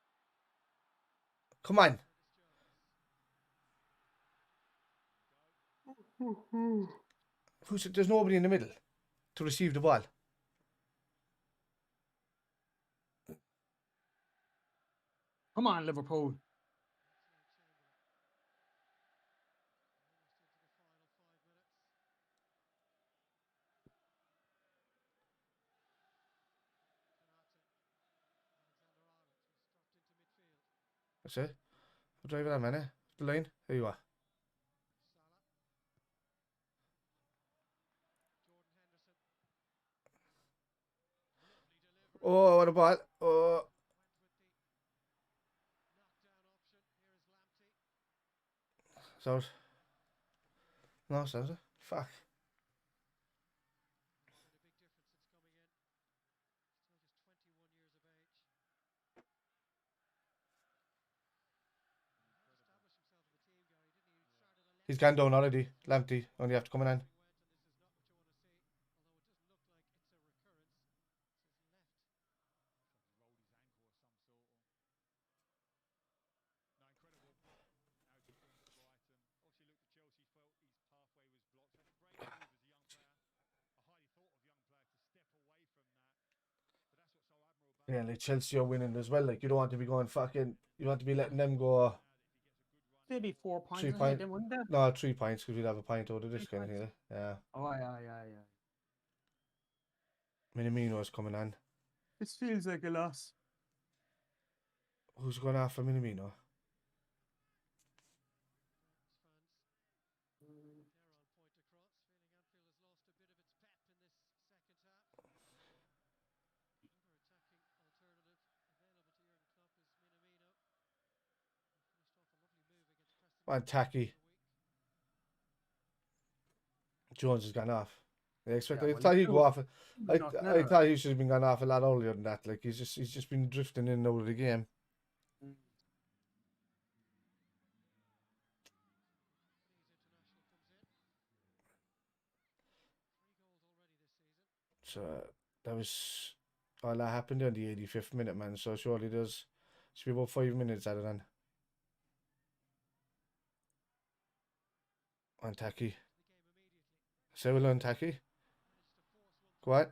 Come on. There's nobody in the middle to receive the ball. Come on, Liverpool. That's it. We'll drive it on, man. The line. Here you are. Oh, what a ball. Oh. It's out. No, it's out. Fuck. He's gone down already. Lamptey. Only have to come in. Yeah, like Chelsea are winning as well. Like, you don't want to be going fucking. You want to be letting them go. Maybe 4 points. 3 ahead, points. then, wouldn't they? No, 3 points because we'd have a point out of this 3 kind of thing. Yeah. Oh, yeah. Minamino's coming on. This feels like a loss. Who's going after Minamino? And Tacky. Jones has gone off. I thought he'd go off. I thought he should have been gone off a lot earlier than that. Like, he's just been drifting in and out of the game. So that was all that happened on the 85th minute, man. So surely should be about 5 minutes out of that. On Tacky. Say well on Tacky. Go on.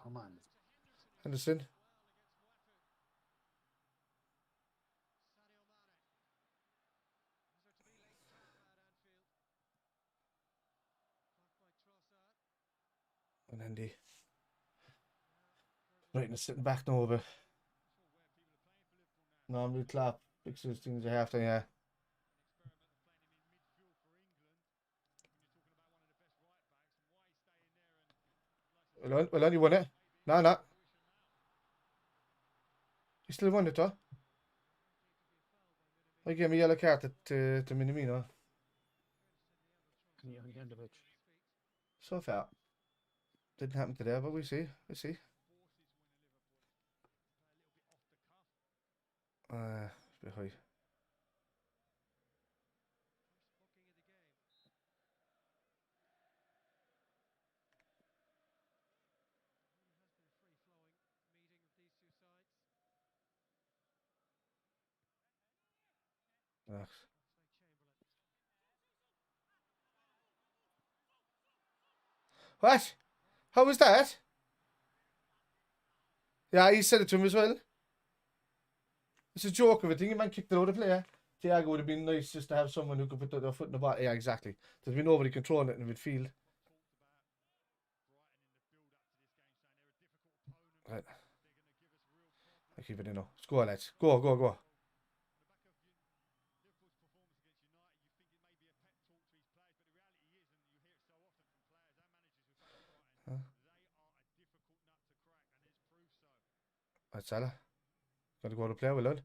Come on. Henderson. And Andy. Brighton is sitting back now, but normally Klopp fixes things at half time, yeah. Well on, you won it. No. You still won it, though. I gave me a yellow card to Minamino. So far. Didn't happen today, but we see. It's a bit high. What? How was that? Yeah, he said it to him as well. It's a joke of a thing. Your man kicked it out of play. Thiago would have been nice just to have someone who could put their foot in the ball. Yeah, exactly. There's been nobody controlling it in the midfield. Right. I keep it in now. Let's go, lads. Go. That's Salah. Got to go to play, well done.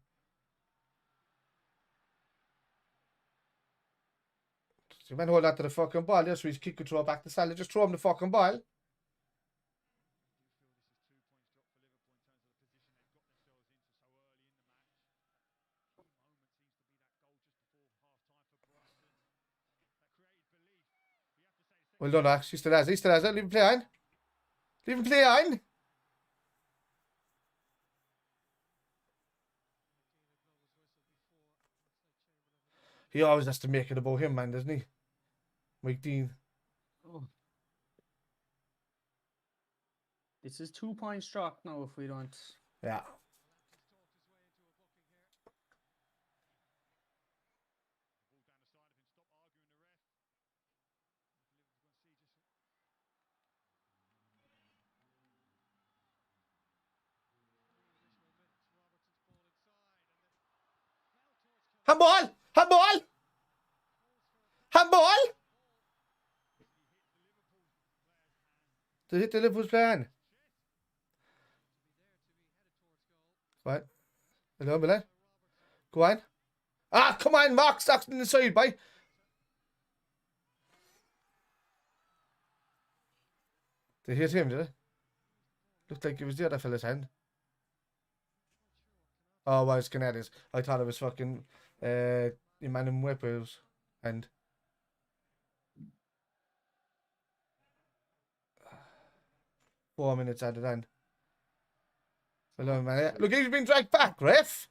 So you man hold on to the fucking ball. That's where he's kick and throw back to Salah. Just throw him the fucking ball. Well done, Axe. He still has it. Leave him play on. Leave him play on. He always has to make it about him, man, doesn't he? Mike Dean. Oh. This is 2 points dropped now if we don't. Yeah. Handball! Handball! Handball! To hit the Liverpool's plan. Go on. Hello, Milan. Go on. Ah, come on, Mark Stockton in the side, boy. They hit him, did it? Looked like it was the other fella's hand. Oh, well, it's Canada's. I thought it was fucking Emmanuel Weber's hand. Four minutes added on. Hello, man. Look, he's been dragged back, ref.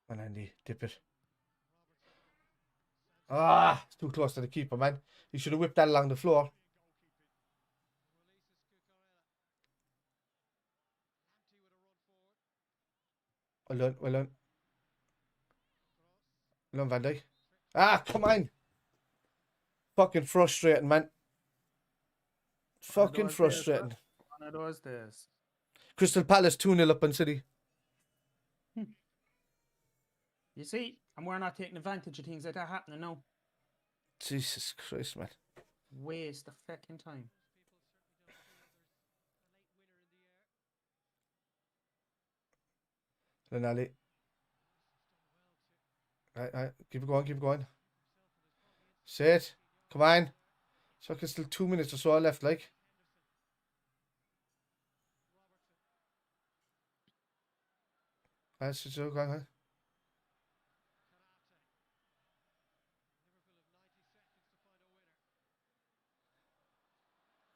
And Andy, dip it. Ah, it's too close to the keeper, man. He should have whipped that along the floor. Well done, well done. Well done, Van Dijk. Ah, come on. Fucking frustrating, man. Fucking frustrating. One of those days. Crystal Palace 2-0 up on City. You see, and we're not taking advantage of things like that happening now. Jesus Christ, man. Waste of fucking time. Lenali. Right. Keep it going. Sit. Come on. So it's still 2 minutes or so left, like. That's just go on.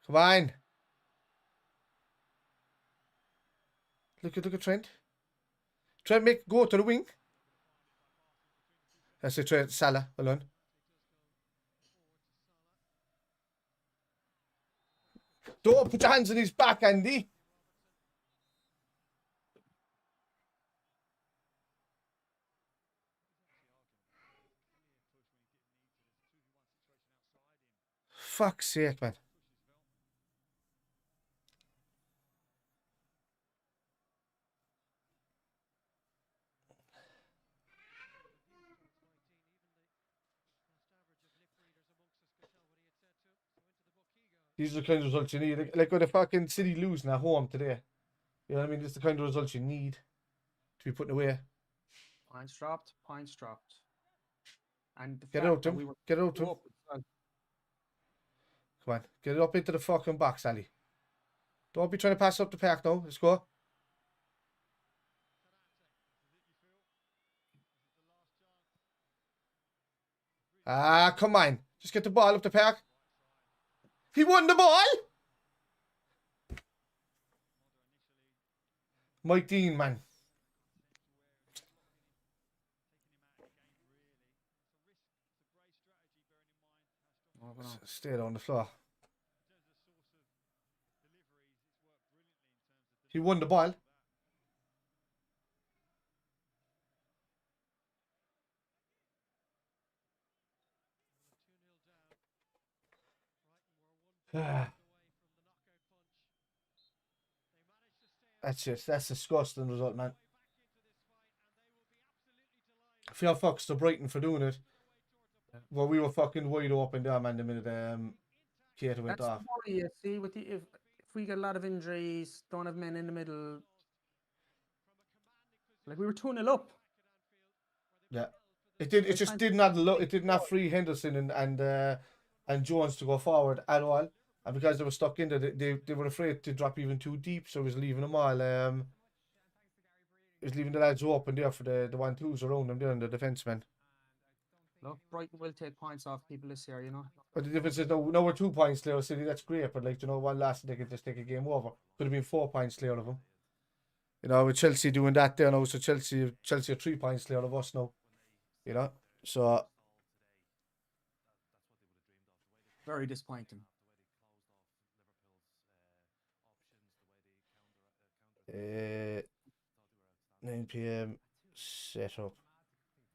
Come on. Look at Trent. Trent, go to the wing. That's it, Trent. Salah, alone. Don't put your hands on his back, Andy. Fuck's sake, man. These are the kind of results you need. Like when the fucking City losing at home today. You know what I mean? This is the kind of results you need to be putting away. Points dropped. And Get it out to him. Get it out to him. Come on. Get it up into the fucking box, Ali. Don't be trying to pass up the park now. Let's go. Ah, come on. Just get the ball up the park. He won the ball. Mike Dean, man. Stayed on the floor. He won the ball. That's it. That's a disgusting result, man. fair fucks to Brighton for doing it. Well, we were fucking wide open there, man, the minute Keita went That's off. the worry, you see, with the if we get a lot of injuries, don't have men in the middle. Like we were 2-0 up. Yeah. It just did not look. It did not free Henderson and Jones to go forward at all. And because they were stuck in there, they were afraid to drop even too deep, so it was leaving them all. It was leaving the lads open there for the 1-2s around them there and the defensemen. Look, Brighton will take points off people this year, you know. But the difference is now we're 2 points clear of City. That's great, but like, you know, one last they could just take a game over. Could have been 4 points clear of them. You know, with Chelsea doing that there now, so Chelsea are 3 points clear of us now. You know, so Very disappointing. 9 p.m. set up.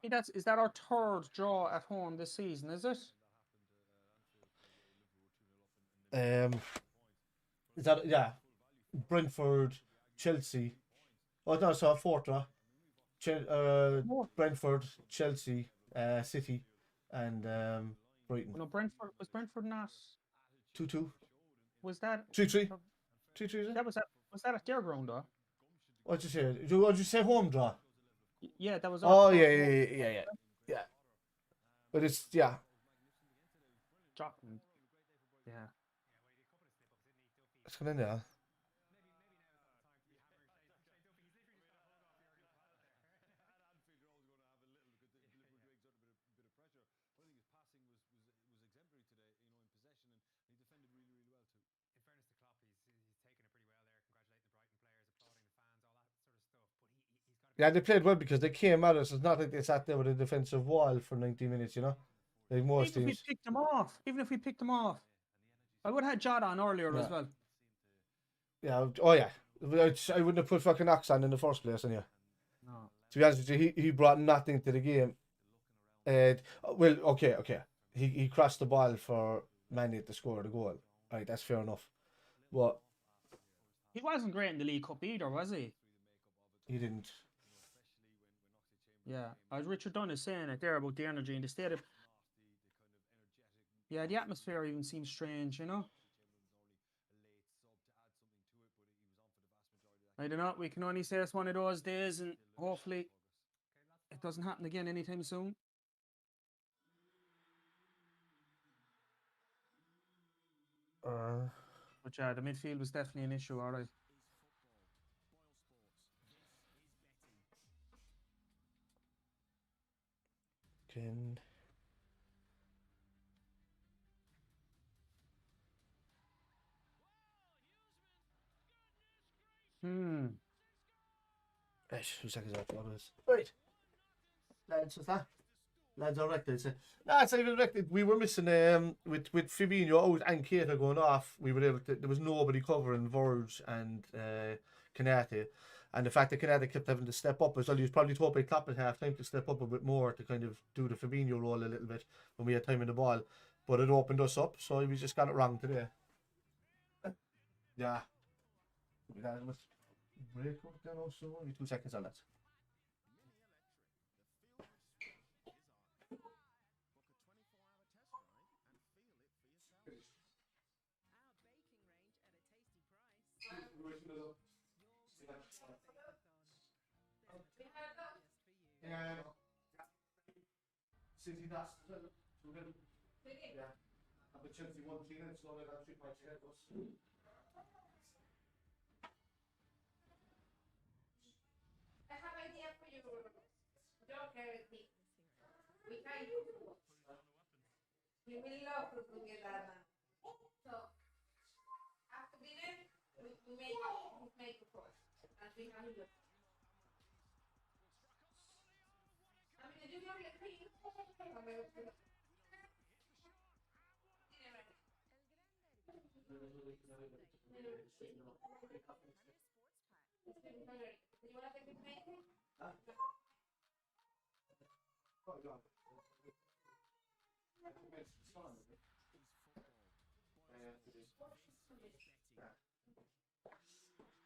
Hey, is that our third draw at home this season, is it? Is that, yeah, Brentford, Chelsea. Oh no, so a fourth draw. Brentford, Chelsea, City, and Brighton. No, Brentford not 2-2. Was that 3-3. 3-3. Was that at their ground though? What'd you say? What'd you say? Home draw. Yeah, that was. Oh yeah. But it's Dropping. Yeah. It's going in there. Yeah, they played well because they came at us. It's not like they sat there with a defensive wall for 90 minutes, you know? Like most Even teams. Even if we picked them off. I would have had Jota on earlier as well. Yeah, oh yeah. I wouldn't have put fucking Oxon in the first place, anyway. No. To be honest with you, he brought nothing to the game. Well, okay. He crossed the ball for Manny to score the goal. Right, that's fair enough. But he wasn't great in the League Cup either, was he? He didn't. Yeah, as Richard Dunn is saying it there about the energy in the stadium. Yeah, the atmosphere even seems strange, you know. I don't know. We can only say it's one of those days, and hopefully it doesn't happen again anytime soon. But yeah, the midfield was definitely an issue, all right. Right, 2 seconds after all this. Right. Lads, what's that? Lads are wrecked, I'd say. No, it's not even wrecked. We were missing with Fabinho out and Keita going off, we were able to, there was nobody covering Verge and Canate. And the fact that Canate kept having to step up as well, he was probably told by Klopp at half time to step up a bit more to kind of do the Fabinho role a little bit when we had time in the ball. But it opened us up, so we just got it wrong today. Yeah. Let's break up then also. Only 2 seconds on that. City that's yeah. But Chelsea won 3 minutes, so they got 3 points ahead of us. I have an idea for you. Don't carry it. We can. We will love to get that now. So after dinner, we make a course, and we have it. I mean, did you know your cream?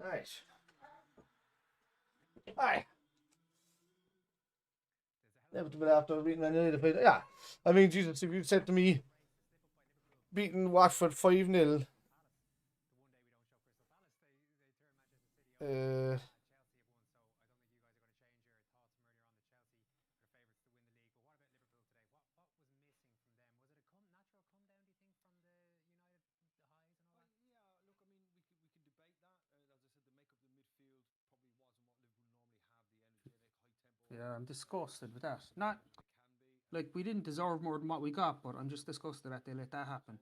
Nice. Hi. But after beating Man United, yeah. I mean, Jesus, if you said to me, beating Watford 5-0, Yeah, I'm disgusted with that. Not like we didn't deserve more than what we got, but I'm just disgusted that they let that happen.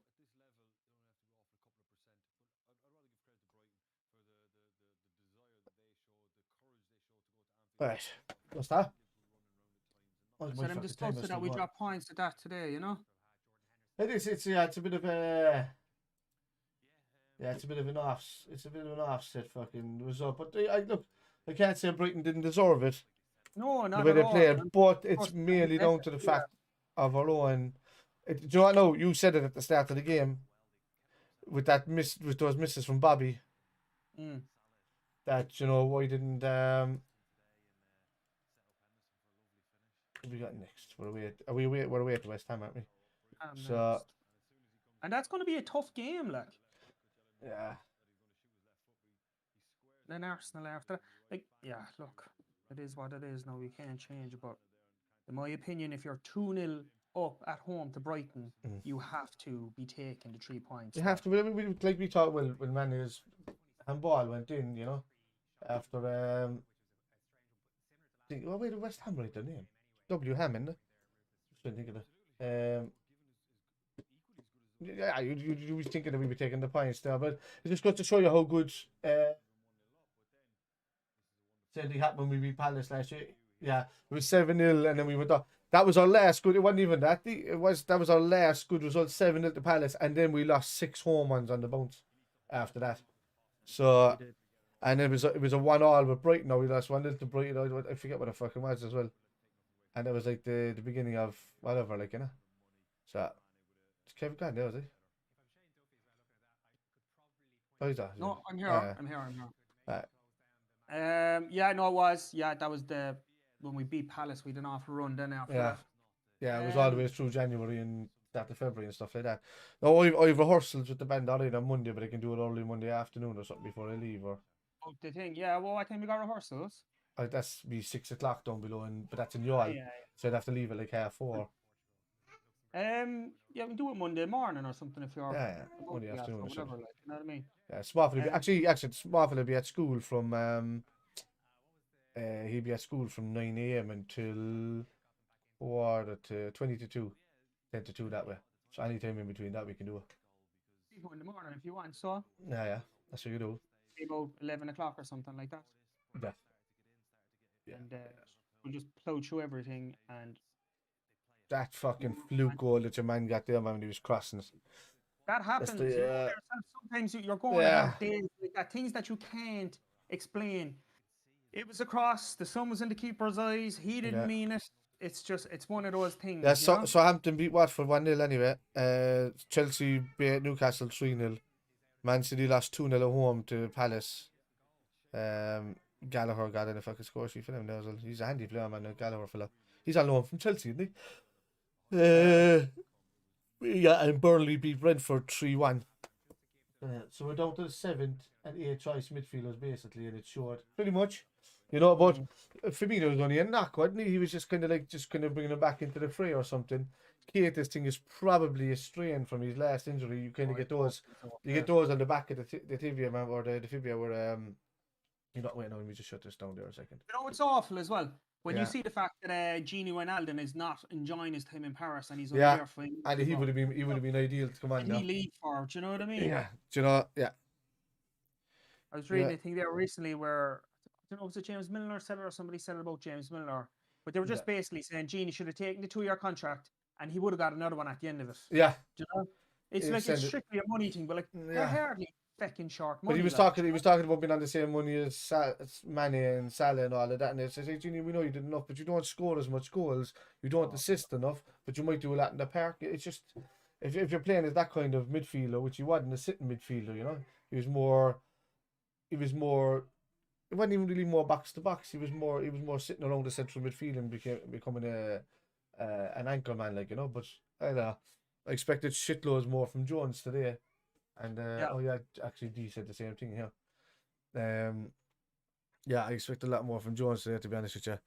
right. What's that? I said I'm disgusted that we dropped points at that today, you know? It's a bit of a it's a bit of an offset fucking result. But look, I can't say Brighton didn't deserve it. No, The not way at they all. played, but it's merely down to the fact of our own. Do you know what? No, you said it at the start of the game with those misses from Bobby. That why didn't what we got next? We're away at West Ham, aren't we? So and that's going to be a tough game, like. Yeah. Then Arsenal after, like, yeah, look, it is what it is. No, we can't change it. But in my opinion, if you're 2-0 up at home to Brighton, you have to be taking the 3 points. You have to. Like we thought when Manu's handball went in, after wait, West Ham right their name. W Hammond. Just thinking of it. Yeah, you was thinking that we were taking the points there, but it just goes to show you how good something happened when we beat Palace last year. Yeah, it was 7-0, and then we went up. That was our last good. It wasn't even that. That was our last good result. 7-0 to Palace, and then we lost 6 home ones on the bounce after that. So, and it was a 1-1 with Brighton. No, we lost 1-0 to Brighton. I forget what the fucking was as well. And it was like the beginning of whatever, like So, it's Kevin Grant there, was he? Oh, he's that. No, I'm here. I'm here. Yeah, no, it was. Yeah, that was when we beat Palace. We did an off run then after that. Yeah, it was all the way through January and start of February and stuff like that. No, I've rehearsals with the band already on Monday, but I can do it early Monday afternoon or something before I leave. Or the thing, yeah. Well, what time we got rehearsals? That's be 6 o'clock down below, but that's in Youghal, so I'd have to leave at like 4:30. Yeah, we do it Monday morning or something if you're. Yeah, Monday afternoon or something. Like, you know what I mean? Yeah, Smartful. Actually, Smartful will be at school from he'll be at school from 9 a.m. until 20 to 2, 10 to 2 that way. So any time in between that we can do it. You go in the morning if you want, so. Yeah, that's what you do. About 11 o'clock or something like that. Yeah. And we'll just plow through everything and. That fucking fluke goal that your man got there, man, when he was crossing it. That happens. Sometimes you're going to have days like that, things that you can't explain. It was across, the sun was in the keeper's eyes, he didn't mean it. It's one of those things. Yeah, Southampton beat Watford 1-0 anyway. Chelsea beat Newcastle 3-0. Man City lost 2-0 at home to Palace. Gallagher got in a fucking score sheet for them there as well. He's a handy player, man, Gallagher fella. He's on loan from Chelsea, isn't he? Yeah, and Burnley beat Brentford 3-1. So we're down to the 7th and 8th choice midfielders basically, and it's short pretty much, But Firmino was only a knock, wasn't he? He was just kind of bringing him back into the fray or something. This thing is probably a strain from his last injury. You kind of get those, on the back of the tibia, man, or the fibia where wait, no, let me just shut this down there a second. It's awful as well. When you see the fact that Gini Wijnaldum is not enjoying his time in Paris and he's only there for and he would have been ideal to come on. He leave for, do you know what I mean? Yeah, I was reading a thing there recently where I don't know, was it James Milner said it or somebody said it about James Milner, but they were just basically saying Gini should have taken the 2-year contract and he would have got another one at the end of it. Yeah, do you know? It's like it's strictly a money thing, but like they're hardly fucking short money. But he was talking about being on the same money as Mane and Salah and all of that, and they said, "Hey, Gini, we know you did enough, but you don't score as much goals. You don't assist enough, but you might do a lot in the park." It's just if you're playing as that kind of midfielder, which he wasn't a sitting midfielder, he was more it wasn't even really more box to box. He was more sitting around the central midfield and becoming an anchor man, like, you know. But I expected shitloads more from Jones today, and actually D said the same thing here. I expect a lot more from Jones today, to be honest with you.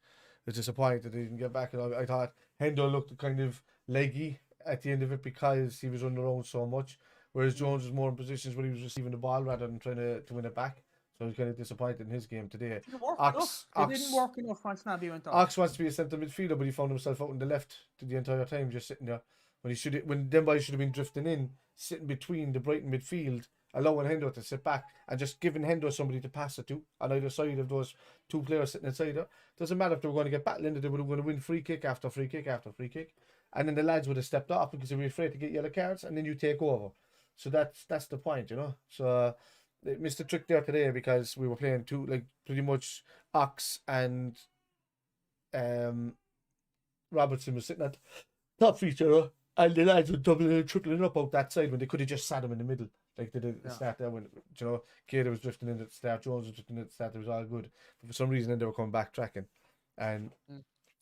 It's disappointing that he didn't get back. And I thought Hendo looked kind of leggy at the end of it because he was running around so much, whereas Jones was more in positions where he was receiving the ball rather than trying to win it back. So I was kind of disappointed in his game today. It didn't work enough once Naby went off. Ox wants to be a centre midfielder, but he found himself out on the left the entire time, just sitting there. When them boys should have been drifting in, sitting between the Brighton midfield, allowing Hendo to sit back and just giving Hendo somebody to pass it to on either side of those two players sitting inside there. Doesn't matter if they were going to get battling, they were going to win free kick after free kick after free kick. And then the lads would have stepped off because they were afraid to get yellow cards, and then you take over. So that's the point, you know. So it missed the trick there today because we were playing pretty much Ox and Robertson was sitting at top feature, and the lads were doubling and tripling up out that side when they could have just sat him in the middle. Like they did start there when, you know, Kate was drifting in at the start, Jones was drifting in at the start, it was all good. But for some reason then they were coming back tracking. And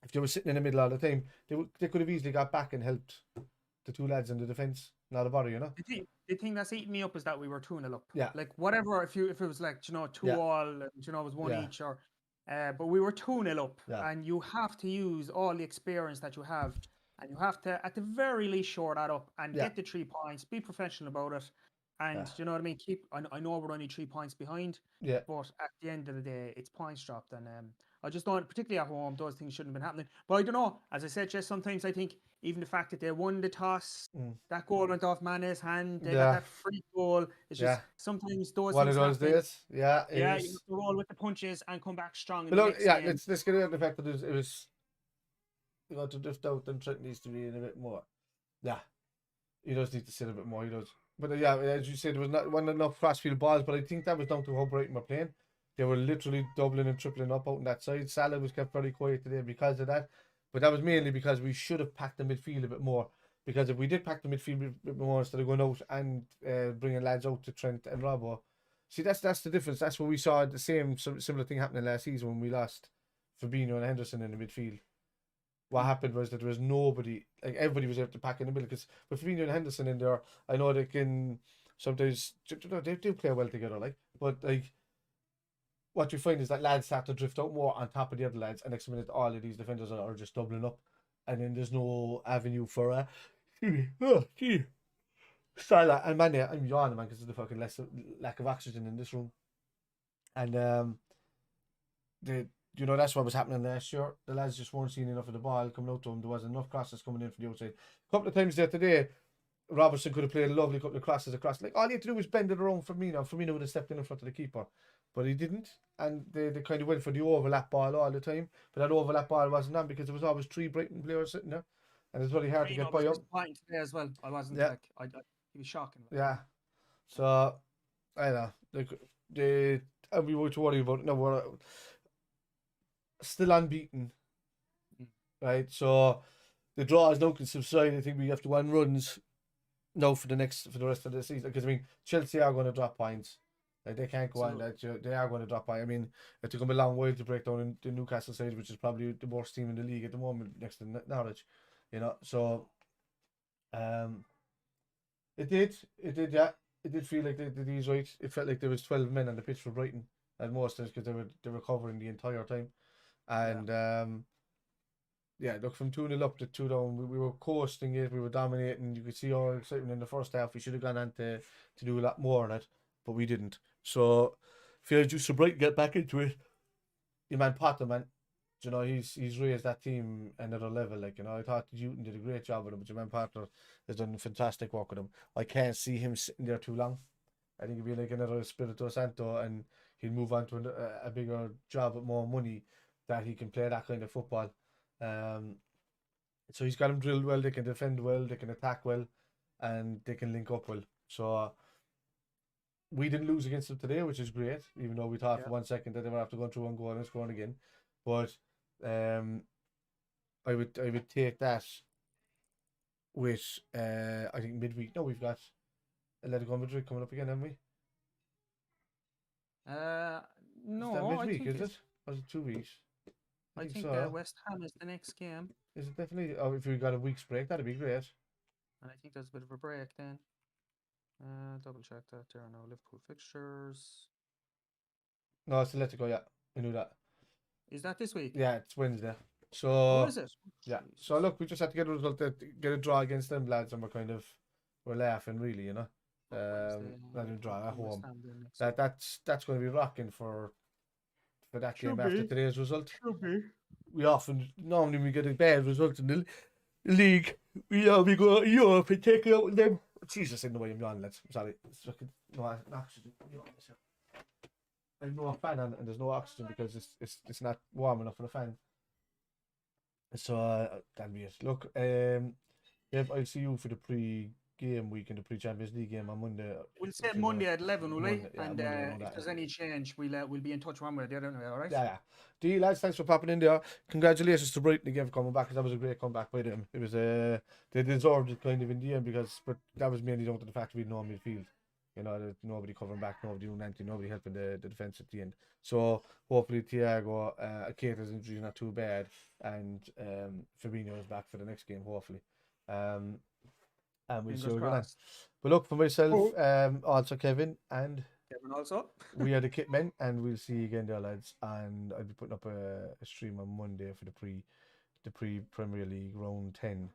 if they were sitting in the middle all the time, they could have easily got back and helped the two lads in the defence. Not a bother, you know. The thing that's eating me up is that we were 2-0 up. Yeah. Like whatever, if it was like, you know, 2-2, you know, it was 1 each, or but we were 2-0 up, and you have to use all the experience that you have, and you have to at the very least shore that up and get the 3 points, be professional about it, and you know what I mean. I know we're only 3 points behind, but at the end of the day, it's points dropped, and I just don't, particularly at home, those things shouldn't have been happening. But I don't know. As I said, just sometimes I think even the fact that they won the toss, that goal went off Mane's hand, they got that free goal. It's just sometimes those one things of those happen. days. You have to roll with the punches and come back strong. In But the look, next game. let's get out the fact that it was you got to drift out, and Trent needs to be in a bit more. Yeah, he does need to sit a bit more. He does. But as you said, there wasn't enough crossfield balls. But I think that was down to how Brighton were playing. They were literally doubling and tripling up out on that side. Salah was kept very quiet today because of that. But that was mainly because we should have packed the midfield a bit more. Because if we did pack the midfield a bit more instead of going out and bringing lads out to Trent and Robbo. See, that's the difference. That's where we saw the similar thing happening last season when we lost Fabinho and Henderson in the midfield. What happened was that there was nobody, like everybody was able to pack in the middle. Because with Fabinho and Henderson in there, I know they can sometimes, they do play well together, like, but like, what you find is that lads start to drift out more on top of the other lads, and next minute all of these defenders are just doubling up, and then there's no avenue for Salah and Mane. I'm yawning, man, because of the fucking lack of oxygen in this room. And you know, that's what was happening last year. The lads just weren't seeing enough of the ball coming out to them. There wasn't enough crosses coming in from the outside. A couple of times there today, Robertson could have played a lovely couple of crosses across. Like, all he had to do was bend it around Firmino. Firmino would have stepped in front of the keeper. But he didn't. And they kind of went for the overlap ball all the time. But that overlap ball wasn't on because there was always 3 Brighton players sitting there. And it's very hard to get by up. Today as well. I wasn't like, he was shocking. Yeah. So, I don't know. And we were to worry about it. No, we're still unbeaten. Right? So, the draw is now can subside. I think we have to win runs now for the rest of the season. Because, I mean, Chelsea are going to drop points. Like, they can't go on that. They are going to drop by. I mean, it took them a long while to break down in the Newcastle side, which is probably the worst team in the league at the moment, next to Norwich. You know, so it did, yeah. It did feel like they did these right. It felt like there was 12 men on the pitch for Brighton at most times because they were covering the entire time. And look, from 2-0 up to 2 down, we were coasting it, we were dominating. You could see our excitement in the first half. We should have gone on to do a lot more on it, but we didn't. So feels just so Brighton get back into it. Your man Potter, man. You know, he's raised that team another level. Like, you know, I thought Newton did a great job with him, but your man Potter has done fantastic work with him. I can't see him sitting there too long. I think he'll be like another Espirito Santo, and he'll move on to a bigger job with more money that he can play that kind of football. So he's got them drilled well. They can defend well, they can attack well, and they can link up well. So we didn't lose against them today, which is great, even though we thought for 1 second that they were after going through one goal and scoring again. But I would take that with I think midweek. No, we've got Atletico Madrid coming up again, haven't we? Is that No, I midweek, think is it's, it? Or is it 2 weeks? I think so. West Ham is the next game, Is it definitely? Oh, if we got a week's break, that'd be great. and I think there's a bit of a break then. Double check that there now. Liverpool fixtures. No, it's Atletico, yeah. I knew that. Is that this week? Yeah, it's Wednesday. Oh, So, is it? yeah. Jesus. So, look, we just had to get a result, get a draw against them, lads, and we're laughing, really, you know. Wednesday, Not a draw at West home. Ham then next week. That's going to be rocking for that Should game after be. today's result. Should be. We often, normally, we get a bad result in the league. We go Europe and take it out with them. Jesus, in the way I'm yawning, lads. I'm sorry. It's fucking no oxygen. I have no fan on, and there's no oxygen because it's not warm enough for the fan. So that'll be it. Look, Yep, I'll see you for the pre-game week and the pre-Champions League game on Monday. We'll say Monday at 11, will we? Monday, yeah, And Monday around if that, there's yeah. any change, we'll be in touch one way or the other, all right? Yeah. Do you lads? Thanks for popping in there. Congratulations to Brighton again for coming back, because that was a great comeback by them. It was they deserved it kind of in the end, but that was mainly down to the fact we had no midfield. You know, there's nobody covering back, nobody doing anything, nobody helping the defence at the end. So hopefully Thiago, Keita's injury is not too bad, and Fabinho is back for the next game, hopefully. And we'll see how we go on. But look, for myself, also Kevin, and Kevin also. we are the KITMEN, and we'll see you again there, lads. And I'll be putting up a stream on Monday for the pre Premier League round 10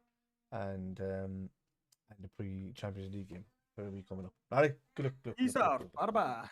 and the pre Champions League game. Where are we coming up? Alright, good luck. Peace out. Bye bye.